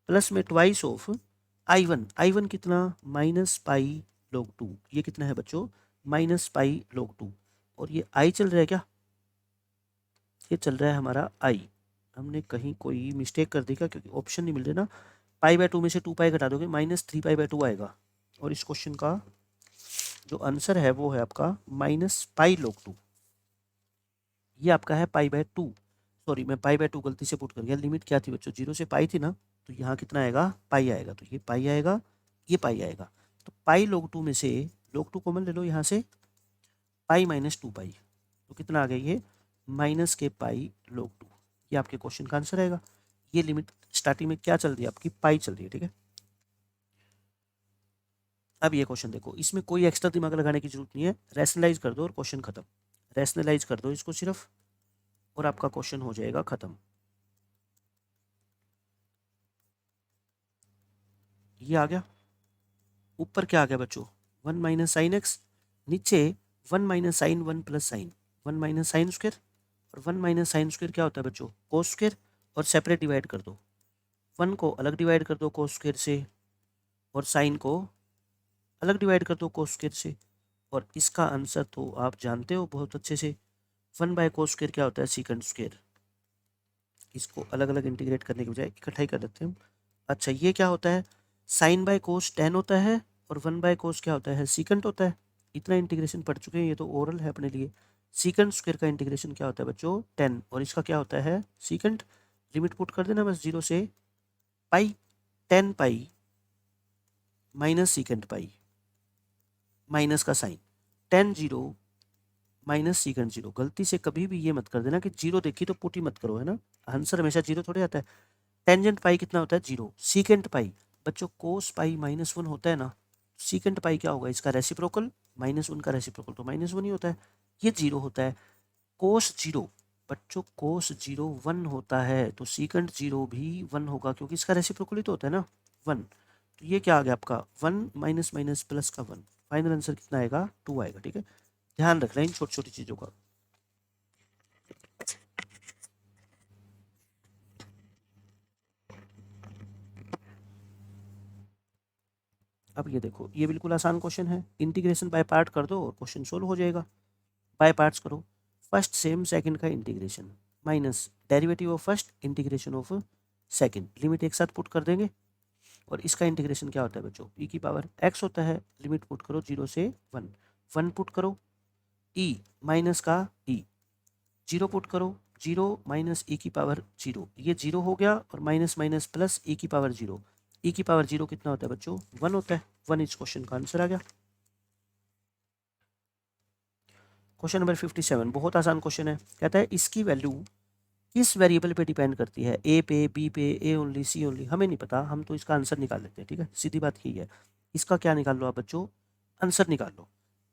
प्लस में ट्वाइस ऑफ I1 कितना -पाई log 2, ये कितना है बच्चों -पाई log 2, और ये I चल रहा है क्या, ये चल रहा है हमारा I। हमने कहीं कोई मिस्टेक कर दी क्या, क्योंकि ऑप्शन नहीं मिल रहे ना, पाई/2 में से 2 पाई घटा दोगे -3पाई/2 आएगा, और इस क्वेश्चन का जो आंसर है वो है आपका -पाई log 2, ये आपका है पाई/2। सॉरी मैं पाई/2 गलती से पुट कर गया, लिमिट क्या थी बच्चों 0 से पाई थी ना, तो यहाँ कितना आएगा पाई आएगा, तो ये पाई आएगा, ये पाई आएगा, तो पाई log 2 में से log 2 कॉमन ले लो यहाँ से, पाई -2 पाई, तो कितना आ गया ये माइनस के पाई log 2, ये आपके क्वेश्चन का आंसर आएगा। ये लिमिट स्टार्टिंग में क्या चल रही है आपकी पाई चल रही है, ठीक है। अब ये क्वेश्चन देखो, इसमें कोई एक्स्ट्रा दिमाग लगाने की जरूरत नहीं है, रैशनलाइज कर दो और क्वेश्चन खत्म, रैशनलाइज कर दो इसको सिर्फ, और आपका क्वेश्चन हो जाएगा खत्म। ये आ गया, ऊपर क्या आ गया बच्चों 1 माइनस साइन एक्स, नीचे 1 minus sine 1 plus sine 1 minus sine square, और 1 माइनस साइन स्क्वायर क्या होता है बच्चों कोस स्क्वायर, और सेपरेट डिवाइड कर दो, 1 को अलग डिवाइड कर दो कोस स्क्वायर से, और साइन को अलग डिवाइड कर दो कोस स्क्वायर से, और इसका आंसर तो आप जानते हो बहुत अच्छे से, 1/कोस स्क्वायर क्या होता है सीकेंड स्क्वायर, इसको अलग अलग इंटीग्रेट करने के बजाय इकट्ठा ही कर देते हैं हम। अच्छा ये क्या होता है, साइन बाय कोस टेन होता है, और 1/कोस क्या होता है सीकेंट होता है, इतना इंटीग्रेशन पढ़ चुके हैं, ये तो ओरल है अपने लिए। सीकेंट स्क्वायर का इंटीग्रेशन क्या होता है बच्चों 10, और इसका क्या होता है सीकेंट, लिमिट पुट कर देना बस 0 से पाई, 10 पाई माइनस सीकेंट पाई, माइनस का साइन 10 0 माइनस सीकेंट 0, गलती से कभी भी ये मत कर देना कि 0 देखी तो पुट ही मत करो, है ना, आंसर हमेशा 0 थोड़े आता है। टेंजेंट पाई कितना होता है 0, सीकेंट पाई बच्चों कोस पाई -1 होता है ना, सीकेंट पाई क्या होगा इसका रेसिप्रोकल, -1 का रेसिप्रोकल तो -1 ही होता है, ये 0 होता है। कोस 0 बच्चों कोस 0 1 होता है, तो सीकेंट 0 भी 1 होगा, क्योंकि इसका रेसिप्रोकल ही तो होता है ना 1, तो ये क्या आ गया आपका 1 माइनस माइनस प्लस का 1, फाइनल आंसर कितना आएगा 2 आएगा, ठीक है। ध्यान रखना इन छोटी छोटी चीज़ों का। अब ये देखो ये बिल्कुल आसान क्वेश्चन है, इंटीग्रेशन बाय पार्ट कर दो और क्वेश्चन सोल्व हो जाएगा। बाय पार्ट्स करो, फर्स्ट सेम सेकंड का integration minus derivative of first integration of second, limit एक साथ पुट कर देंगे, और इसका इंटीग्रेशन क्या होता है बच्चों ई की पावर एक्स होता है, लिमिट पुट करो 0 से 1, 1 पुट करो ई माइनस का ई, 0 पुट करो 0 माइनस ई की पावर 0, ये 0 हो गया, और माइनस माइनस प्लस ई की पावर 0, ई की पावर 0 कितना होता है बच्चों 1 होता है, 1 इस क्वेश्चन का आंसर आ गया। क्वेश्चन नंबर 57 बहुत आसान क्वेश्चन है, कहता है इसकी वैल्यू किस वेरिएबल पे डिपेंड करती है, ए पे बी पे ए ओनली सी ओनली, हमें नहीं पता, हम तो इसका आंसर निकाल लेते हैं, ठीक है सीधी बात यही है। इसका क्या निकाल लो आप बच्चों आंसर निकाल लो,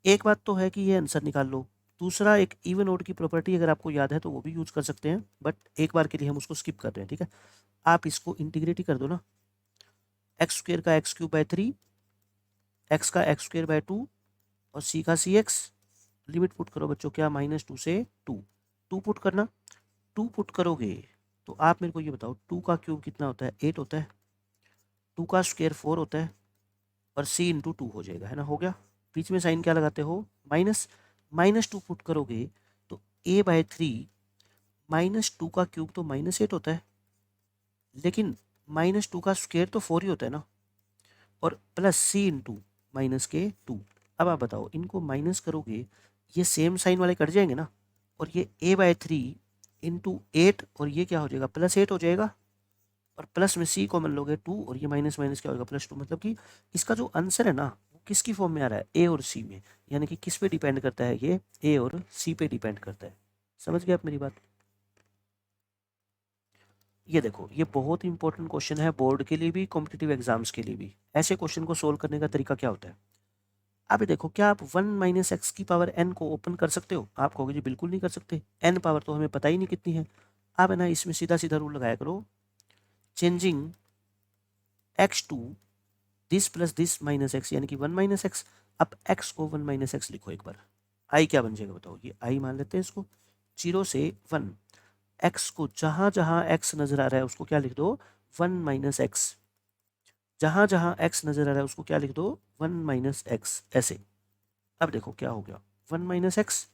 एक बात तो है कि ये आंसर निकाल लो, दूसरा एक इवन ओड की प्रॉपर्टी अगर आपको याद है तो वो भी यूज कर सकते हैं, बट एक बार के लिए हम उसको स्किप कर रहे हैं, ठीक है। आप इसको इंटीग्रेट ही कर दो ना, एक्स स्क्र का x³ 3, एक्स का x²/2, और सी का CX, लिमिट पुट करो बच्चों क्या -2 से 2, 2 पुट करना, 2 पुट करोगे तो आप मेरे को ये बताओ 2 का क्यूब कितना होता है 8 होता है, 2 का स्क्वायर 4 होता है, और c इंटू 2 हो जाएगा, है ना, हो गया। बीच में साइन क्या लगाते हो माइनस, -2 पुट करोगे तो a/3 -2 का क्यूब तो -8 होता है, लेकिन -2 का स्क्वायर तो 4 ही होता है ना, और प्लस c इंटू -2, अब आप बताओ, इनको माइनस करोगे, ये सेम साइन वाले कट जाएंगे ना, और ये a/3 इंटू 8, और ये क्या हो जाएगा, +8 हो जाएगा, और प्लस में c कॉमन लोगे 2, और ये माइनस माइनस क्या होगा, +2। मतलब कि इसका जो आंसर है ना, वो किसकी फॉर्म में आ रहा है, a और c में। यानी कि किस पे डिपेंड करता है, ये a और c पे डिपेंड करता है। समझ गए आप मेरी बात? ये देखो, ये बहुत इंपॉर्टेंट क्वेश्चन है, बोर्ड के लिए भी, कॉम्पिटिटिव एग्जाम्स के लिए भी। ऐसे क्वेश्चन को सोल्व करने का तरीका क्या होता है? अब ये देखो, क्या आप 1 - x की पावर n को ओपन कर सकते हो? आप कहोगे जी बिल्कुल नहीं कर सकते, n पावर तो हमें पता ही नहीं कितनी है। आप है ना, इसमें सीधा सीधा रूल लगाया करो, changing x to this plus this minus x, यानी कि 1 - x। अब x को 1 - x लिखो एक बार, i क्या बन जाएगा बताओ, ये i मान लेते हैं इसको, 0 से 1। x को जहां जहां x नजर आ रहा है उसको क्या लिख दो, 1 - x। जहां जहां x नजर आ रहा है उसको क्या लिख दो, 1 - x, ऐसे। अब देखो क्या हो गया, 1 - x,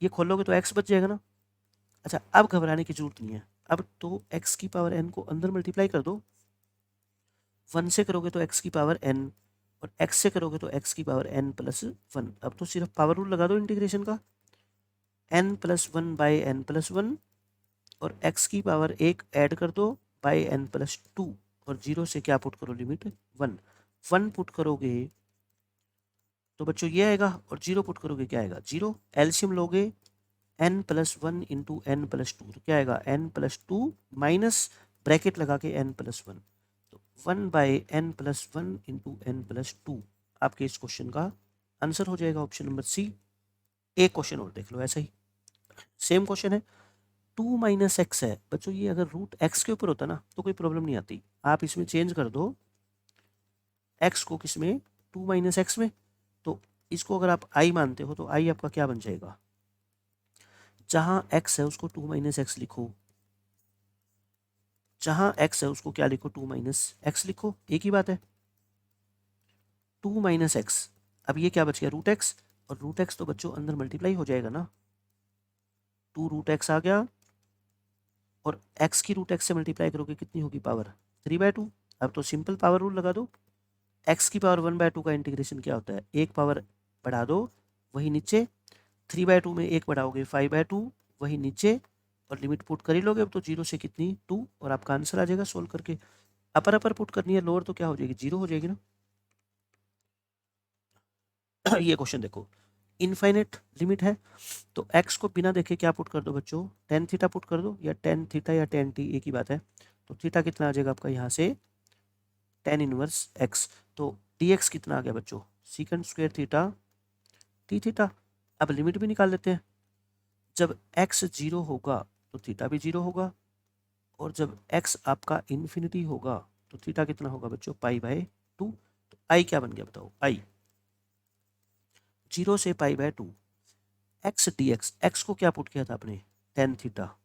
ये खोलोगे तो x बच जाएगा ना। अच्छा, अब घबराने की जरूरत नहीं है, अब तो x की पावर n को अंदर मल्टीप्लाई कर दो। 1 से करोगे तो x की पावर n, और x से करोगे तो x की पावर n+1। अब तो सिर्फ पावर रूल लगा दो इंटीग्रेशन का, n+1/n+1, और x की पावर 1 ऐड कर दो बाय n+2, और 0 से क्या पुट करो, लिमिट 1। 1 पुट करोगे तो बच्चों ये आएगा, और 0 पुट करोगे क्या आएगा, 0। एल्शियम लोगे n+1 इंटू n+2, तो क्या आएगा, n+2 माइनस ब्रैकेट लगा के n+1, तो 1/n+1 इंटू n+2 आपके इस क्वेश्चन का आंसर हो जाएगा, ऑप्शन नंबर सी। एक क्वेश्चन और देख लो, ऐसा ही सेम क्वेश्चन है, 2 - x है बच्चों, ये अगर रूट x के ऊपर होता ना तो कोई प्रॉब्लम नहीं आती। आप इसमें चेंज कर दो x को, किसमें, 2 - x में। तो इसको अगर आप i मानते हो तो i आपका क्या बन जाएगा, जहां x है उसको 2 - x लिखो, जहां x है उसको क्या लिखो, 2 - x लिखो, एक ही बात है। 2 - x, अब ये क्या बच गया, रूट x, और रूट x तो बच्चों अंदर मल्टीप्लाई हो जाएगा ना, 2 √x आ गया, और x की रूट x से मल्टीप्लाई करोगे कितनी होगी पावर, 3/2। अब तो सिंपल पावर रूल लगा दो, x की पावर 1/2 का इंटीग्रेशन क्या होता है, एक पावर बढ़ा दो वही नीचे, 3/2 में एक बढ़ाओगे 5/2 वही नीचे, और लिमिट पुट कर ही लोगे अब तो, 0 से कितनी, 2, और आपका आंसर आ जाएगा सोल्व करके। अपर अपर पुट करनी है, लोअर तो क्या हो जाएगी, 0 हो जाएगी ना। ये क्वेश्चन देखो, इनफाइनेट लिमिट है, तो x को बिना देखे क्या पुट कर दो बच्चों, टेन थीटा पुट कर दो, या टेन थीटा या टेन टी, एक ही बात है। तो थीटा कितना आ जाएगा आपका यहाँ से, टेन इनवर्स x। तो dx कितना आ गया बच्चों, secant square theta T theta. अब लिमिट भी निकाल लेते हैं, जब x 0 होगा तो थीटा भी 0 होगा, और जब x आपका इन्फिनिटी होगा तो थीटा कितना होगा बच्चों, π/2। तो i क्या बन गया बताओ, i 0 से π/2, x dx, x को क्या पुट किया था आपने, टेन थीटा,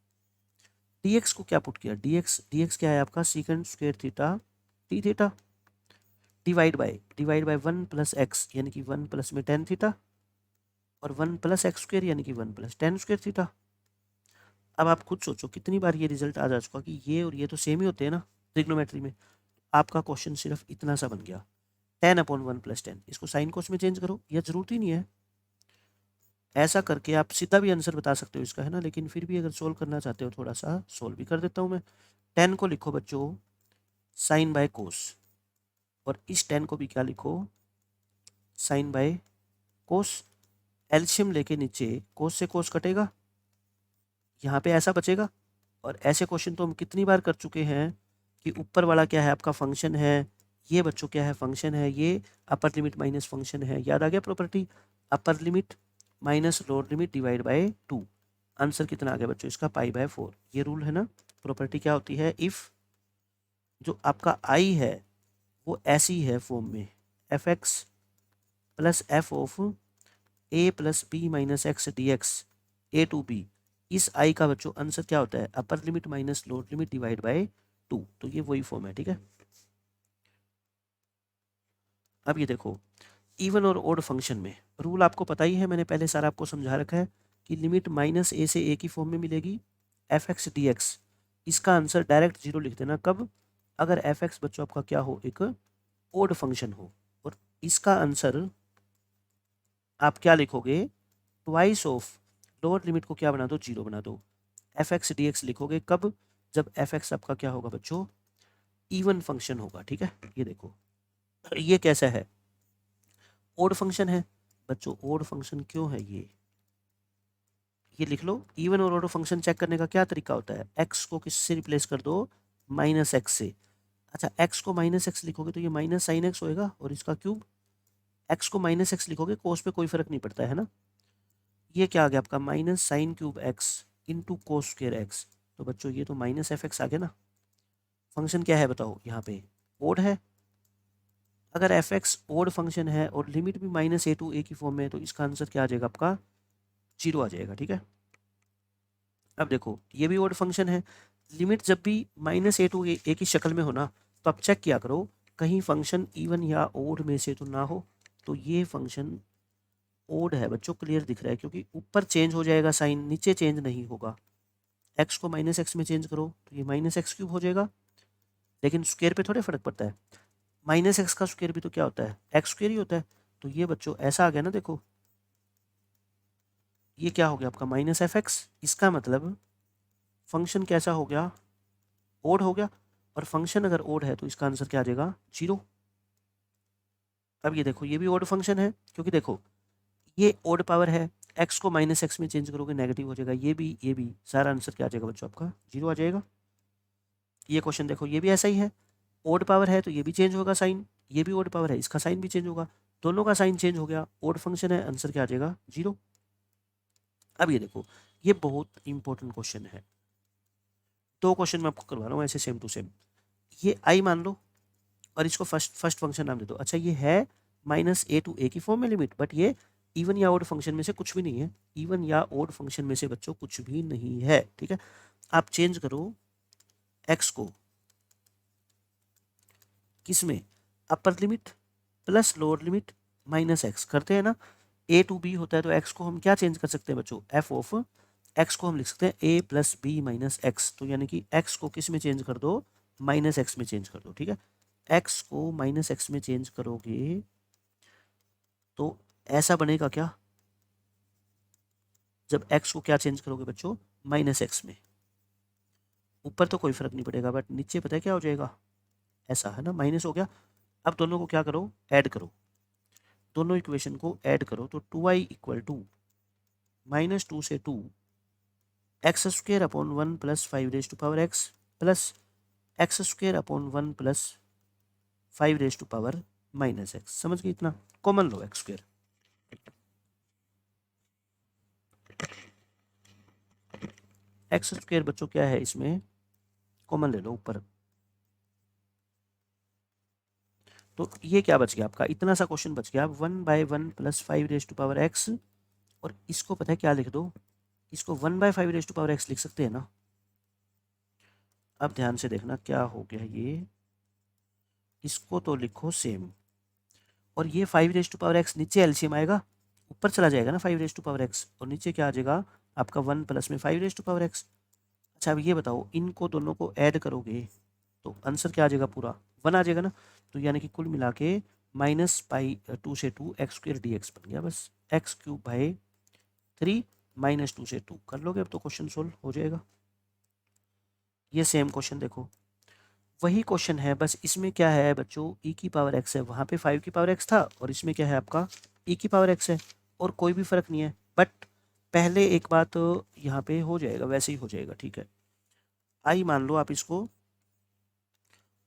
dx को क्या पुट किया, dx क्या है आपका, secant square theta T theta, divide by 1 + x, यानी कि 1 प्लस में टेन थीटा, और 1 + x² यानी कि 1 + tan² थीटा। अब आप खुद सोचो कितनी बार ये रिजल्ट आ जा चुका कि ये और ये तो सेम ही होते हैं ना ट्रिग्नोमेट्री में। आपका क्वेश्चन सिर्फ इतना सा बन गया, 10/1 + 10, इसको साइन कोस में चेंज करो, यह जरूरत ही नहीं है। ऐसा करके आप सीधा भी आंसर बता सकते हो इसका, है ना, लेकिन फिर भी अगर सोल्व करना चाहते हो थोड़ा सा सोल्व भी कर देता हूँ मैं। 10 को लिखो बच्चों साइन बाय कोस, और इस 10 को भी क्या लिखो, साइन बाय कोस। एल्शियम लेके नीचे कोस से कोस कटेगा, यहाँ पे ऐसा बचेगा। और ऐसे क्वेश्चन तो हम कितनी बार कर चुके हैं कि ऊपर वाला क्या है आपका फंक्शन है, ये बच्चों क्या है, फंक्शन है, ये अपर लिमिट माइनस फंक्शन है। याद आ गया property, upper limit minus lower limit divide by 2। Answer कितना आ गया बच्चों इसका, π/4। ये रूल है ना, प्रॉपर्टी क्या होती है, इफ जो आपका आई है वो ऐसी है फॉर्म में, f(x + f of a + b - x dx a to b, इस आई का बच्चों आंसर क्या होता है, upper limit minus lower limit divide by 2। तो ये वही फॉर्म है, ठीक है। अब ये देखो, इवन और ओड फंक्शन में रूल आपको पता ही है, मैंने पहले सारा आपको समझा रखा है कि लिमिट -a से a की फॉर्म में मिलेगी, f(x dx), इसका आंसर डायरेक्ट 0 लिख देना। कब, अगर f(x) बच्चों आपका क्या हो, एक ओड फंक्शन हो, और इसका आंसर आप क्या लिखोगे, ट्वाइस ऑफ लोअर लिमिट को क्या बना दो, 0 बना दो। एफ एक्स डी एक्स लिखोगे कब, जब एफ एक्स आपका क्या होगा बच्चों, इवन फंक्शन होगा। ठीक है, ये देखो ये कैसा है, ओड फंक्शन है बच्चों। ओड फंक्शन क्यों है ये लिख लो। इवन और ओड फंक्शन चेक करने का क्या तरीका होता है, एक्स को किससे रिप्लेस कर दो, माइनस एक्स से। अच्छा, एक्स को माइनस एक्स लिखोगे तो ये माइनस साइन एक्स होएगा और इसका क्यूब। एक्स को माइनस एक्स लिखोगे कोस पे कोई फर्क नहीं पड़ता है ना। ये क्या आ गया आपका, minus sine cube x into cos square x. तो बच्चों ये तो माइनस एफ एक्स आ गया ना। फंक्शन क्या है बताओ यहाँ पे, ओड है। अगर एफ एक्स ओड फंक्शन है और लिमिट भी माइनस ए टू ए की फॉर्म में है तो इसका आंसर क्या आ जाएगा आपका, 0 आ जाएगा। ठीक है, अब देखो ये भी ओड फंक्शन है, लिमिट जब भी माइनस ए टू ए की शक्ल में हो ना, तो आप चेक किया करो कहीं फंक्शन इवन या ओड में से तो ना हो। तो ये फंक्शन ओड है बच्चों, क्लियर दिख रहा है, क्योंकि ऊपर चेंज हो जाएगा साइन, नीचे चेंज नहीं होगा। एक्स को माइनस एक्स में चेंज करो तो ये माइनस एक्स क्यूब हो जाएगा, लेकिन स्क्वायर पे थोड़े फर्क पड़ता है। माइनस एक्स का स्क्वायर भी तो क्या होता है, एक्स स्क्वायर ही होता है। तो ये बच्चों ऐसा आ गया ना, देखो ये क्या हो गया आपका माइनस एफ एक्स। इसका मतलब फंक्शन कैसा हो गया, ओड हो गया। और फंक्शन अगर ओड है तो इसका आंसर क्या आ जाएगा, 0। अब ये देखो ये भी ओड फंक्शन है, क्योंकि देखो ये ओड पावर है, एक्स को माइनस एक्स में चेंज करोगे नेगेटिव हो जाएगा। ये भी सारा आंसर क्या आ जाएगा बच्चों आपका, 0 आ जाएगा। ये क्वेश्चन देखो ये भी ऐसा ही है, ओड पावर है तो ये भी चेंज होगा साइन, ये भी ओड पावर है इसका साइन भी चेंज होगा, दोनों का साइन चेंज हो गया, ओड फंक्शन है, आंसर क्या आ जाएगा, 0। अब ये देखो ये बहुत इंपॉर्टेंट क्वेश्चन है, दो क्वेश्चन मैं आपको करवा रहा हूँ ऐसे सेम टू सेम। ये आई मान लो और इसको फर्स्ट फर्स्ट फंक्शन नाम दे दो। अच्छा ये है माइनस ए टू ए की फॉर्म में लिमिट, बट ये इवन या ओड फंक्शन में से कुछ भी नहीं है, इवन या ओड फंक्शन में से बच्चों कुछ भी नहीं है। ठीक है, आप चेंज करो एक्स को किसमें, अपर limit plus lower limit minus x करते हैं ना। ए टू बी होता है तो एक्स को हम क्या चेंज कर सकते हैं बच्चों, एफ ऑफ एक्स को हम लिख सकते हैं ए प्लस बी माइनस एक्स। तो यानी कि एक्स को किस में चेंज कर दो, माइनस एक्स में चेंज कर दो। ठीक है, एक्स को माइनस एक्स में चेंज करोगे तो ऐसा बनेगा क्या, जब एक्स को क्या चेंज करोगे बच्चों, माइनस एक्स में। ऊपर तो कोई फर्क नहीं पड़ेगा, बट नीचे पता है क्या हो जाएगा, ऐसा है ना, माइनस हो गया। अब दोनों को क्या करो, ऐड करो, दोनों इक्वेशन को ऐड करो तो 2i इक्वल टू माइनस 2 से 2 x square upon 1 plus 5 raise to power x plus x square upon 1 plus 5 raise to power minus x. समझ गए इतना, कॉमन लो एक्स स्क्वेयर। एक्स स्क्वेयर बच्चों क्या है इसमें, कॉमन ले लो ऊपर। तो ये क्या बच गया आपका, इतना सा क्वेश्चन बच गया, 1/1 plus 5 raise to power x. और इसको पता है क्या लिख दो, इसको 1/5 रेज टू पावर एक्स लिख सकते हैं ना। अब ध्यान से देखना क्या हो गया ये, इसको तो लिखो सेम, और ये 5 रेज टू पावर एक्स नीचे एलसीएम आएगा, ऊपर चला जाएगा ना 5 रेज टू पावर एक्स, और नीचे क्या आ जाएगा आपका 1 प्लस में 5 रेज टू पावर एक्स। अच्छा अब ये बताओ इनको दोनों को ऐड करोगे तो आंसर क्या आ जाएगा, पूरा 1 आ जाएगा ना। तो यानी कि कुल मिला के माइनस पाई 2 से 2 एक्स स्क्वेयर डी एक्स बन गया, बस एक्स क्यूब बाई 3 माइनस 2 से 2 कर लोगे, अब तो क्वेश्चन सोल्व हो जाएगा। ये सेम क्वेश्चन देखो, वही क्वेश्चन है, बस इसमें क्या है बच्चों, e की पावर x है, वहाँ पे 5 की पावर x था, और इसमें क्या है आपका e की पावर x है, और कोई भी फर्क नहीं है। बट पहले एक बात यहाँ पे हो जाएगा, वैसे ही हो जाएगा। ठीक है, आई मान लो आप इसको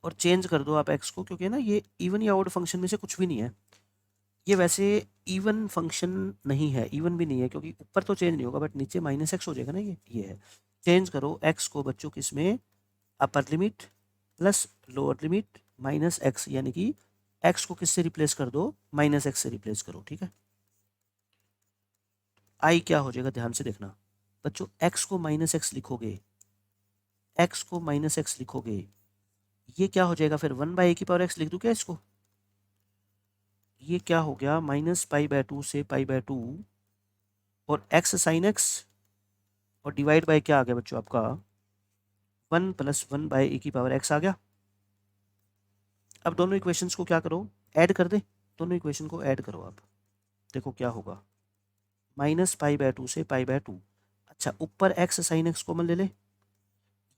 और चेंज कर दो आप x को, क्योंकि ना ये इवन या ऑड फंक्शन में से कुछ भी नहीं है। ये वैसे इवन फंक्शन नहीं है, इवन भी नहीं है, क्योंकि ऊपर तो चेंज नहीं होगा, बट नीचे माइनस एक्स हो जाएगा ना, ये है। चेंज करो x को बच्चों किसमें, अपर limit plus lower limit minus x, यानी कि एक्स को किससे रिप्लेस कर दो, माइनस एक्स से रिप्लेस करो। ठीक है, आई क्या हो जाएगा, ध्यान से देखना बच्चों, एक्स को माइनस एक्स लिखोगे, एक्स को माइनस एक्स लिखोगे, ये क्या हो जाएगा फिर, 1/a की पावर एक्स लिख दूं क्या इसको। ये क्या हो गया, -π/2 से π/2 और एक्स साइन एक्स, और डिवाइड बाय क्या आ गया बच्चों आपका 1 + 1/a की पावर एक्स आ गया। अब दोनों इक्वेशंस को क्या करो, ऐड कर दे, दोनों इक्वेशन को ऐड करो आप। देखो क्या होगा, -π/2 से π/2। अच्छा, ऊपर x साइन x कॉमन ले ले,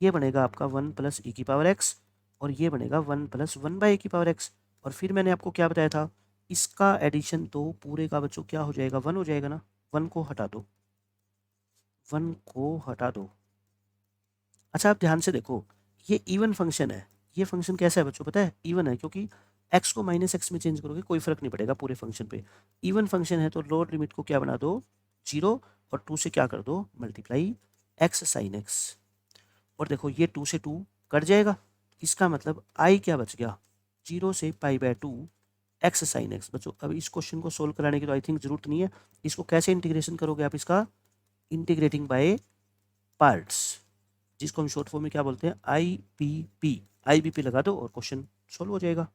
ये बनेगा आपका 1 प्लस e की पावर x, और ये बनेगा 1 प्लस 1/e⁴x। और फिर मैंने आपको क्या बताया था, इसका एडिशन तो पूरे का बच्चों क्या हो जाएगा, 1 हो जाएगा ना। 1 को हटा दो, 1 को हटा दो। अच्छा, आप ध्यान से देखो, ये इवन फंक्शन है। ये फंक्शन कैसा है बच्चों पता है, इवन है, क्योंकि x को -x में चेंज करोगे कोई फर्क नहीं पड़ेगा पूरे फंक्शन पे। इवन फंक्शन है तो लोअर लिमिट को क्या बना दो, 0, और 2 से क्या कर दो, मल्टीप्लाई x साइन x। और देखो ये 2 से 2 कट जाएगा, इसका मतलब i क्या बच गया, 0 से π/2 x साइन x। बच्चों अब इस क्वेश्चन को सोल्व कराने की तो आई थिंक जरूरत नहीं है। इसको कैसे इंटीग्रेशन करोगे आप, इसका इंटीग्रेटिंग बाय पार्ट्स, जिसको हम शॉर्ट फॉर्म में क्या बोलते हैं, IPP। IPP लगा दो और क्वेश्चन सोल्व हो जाएगा।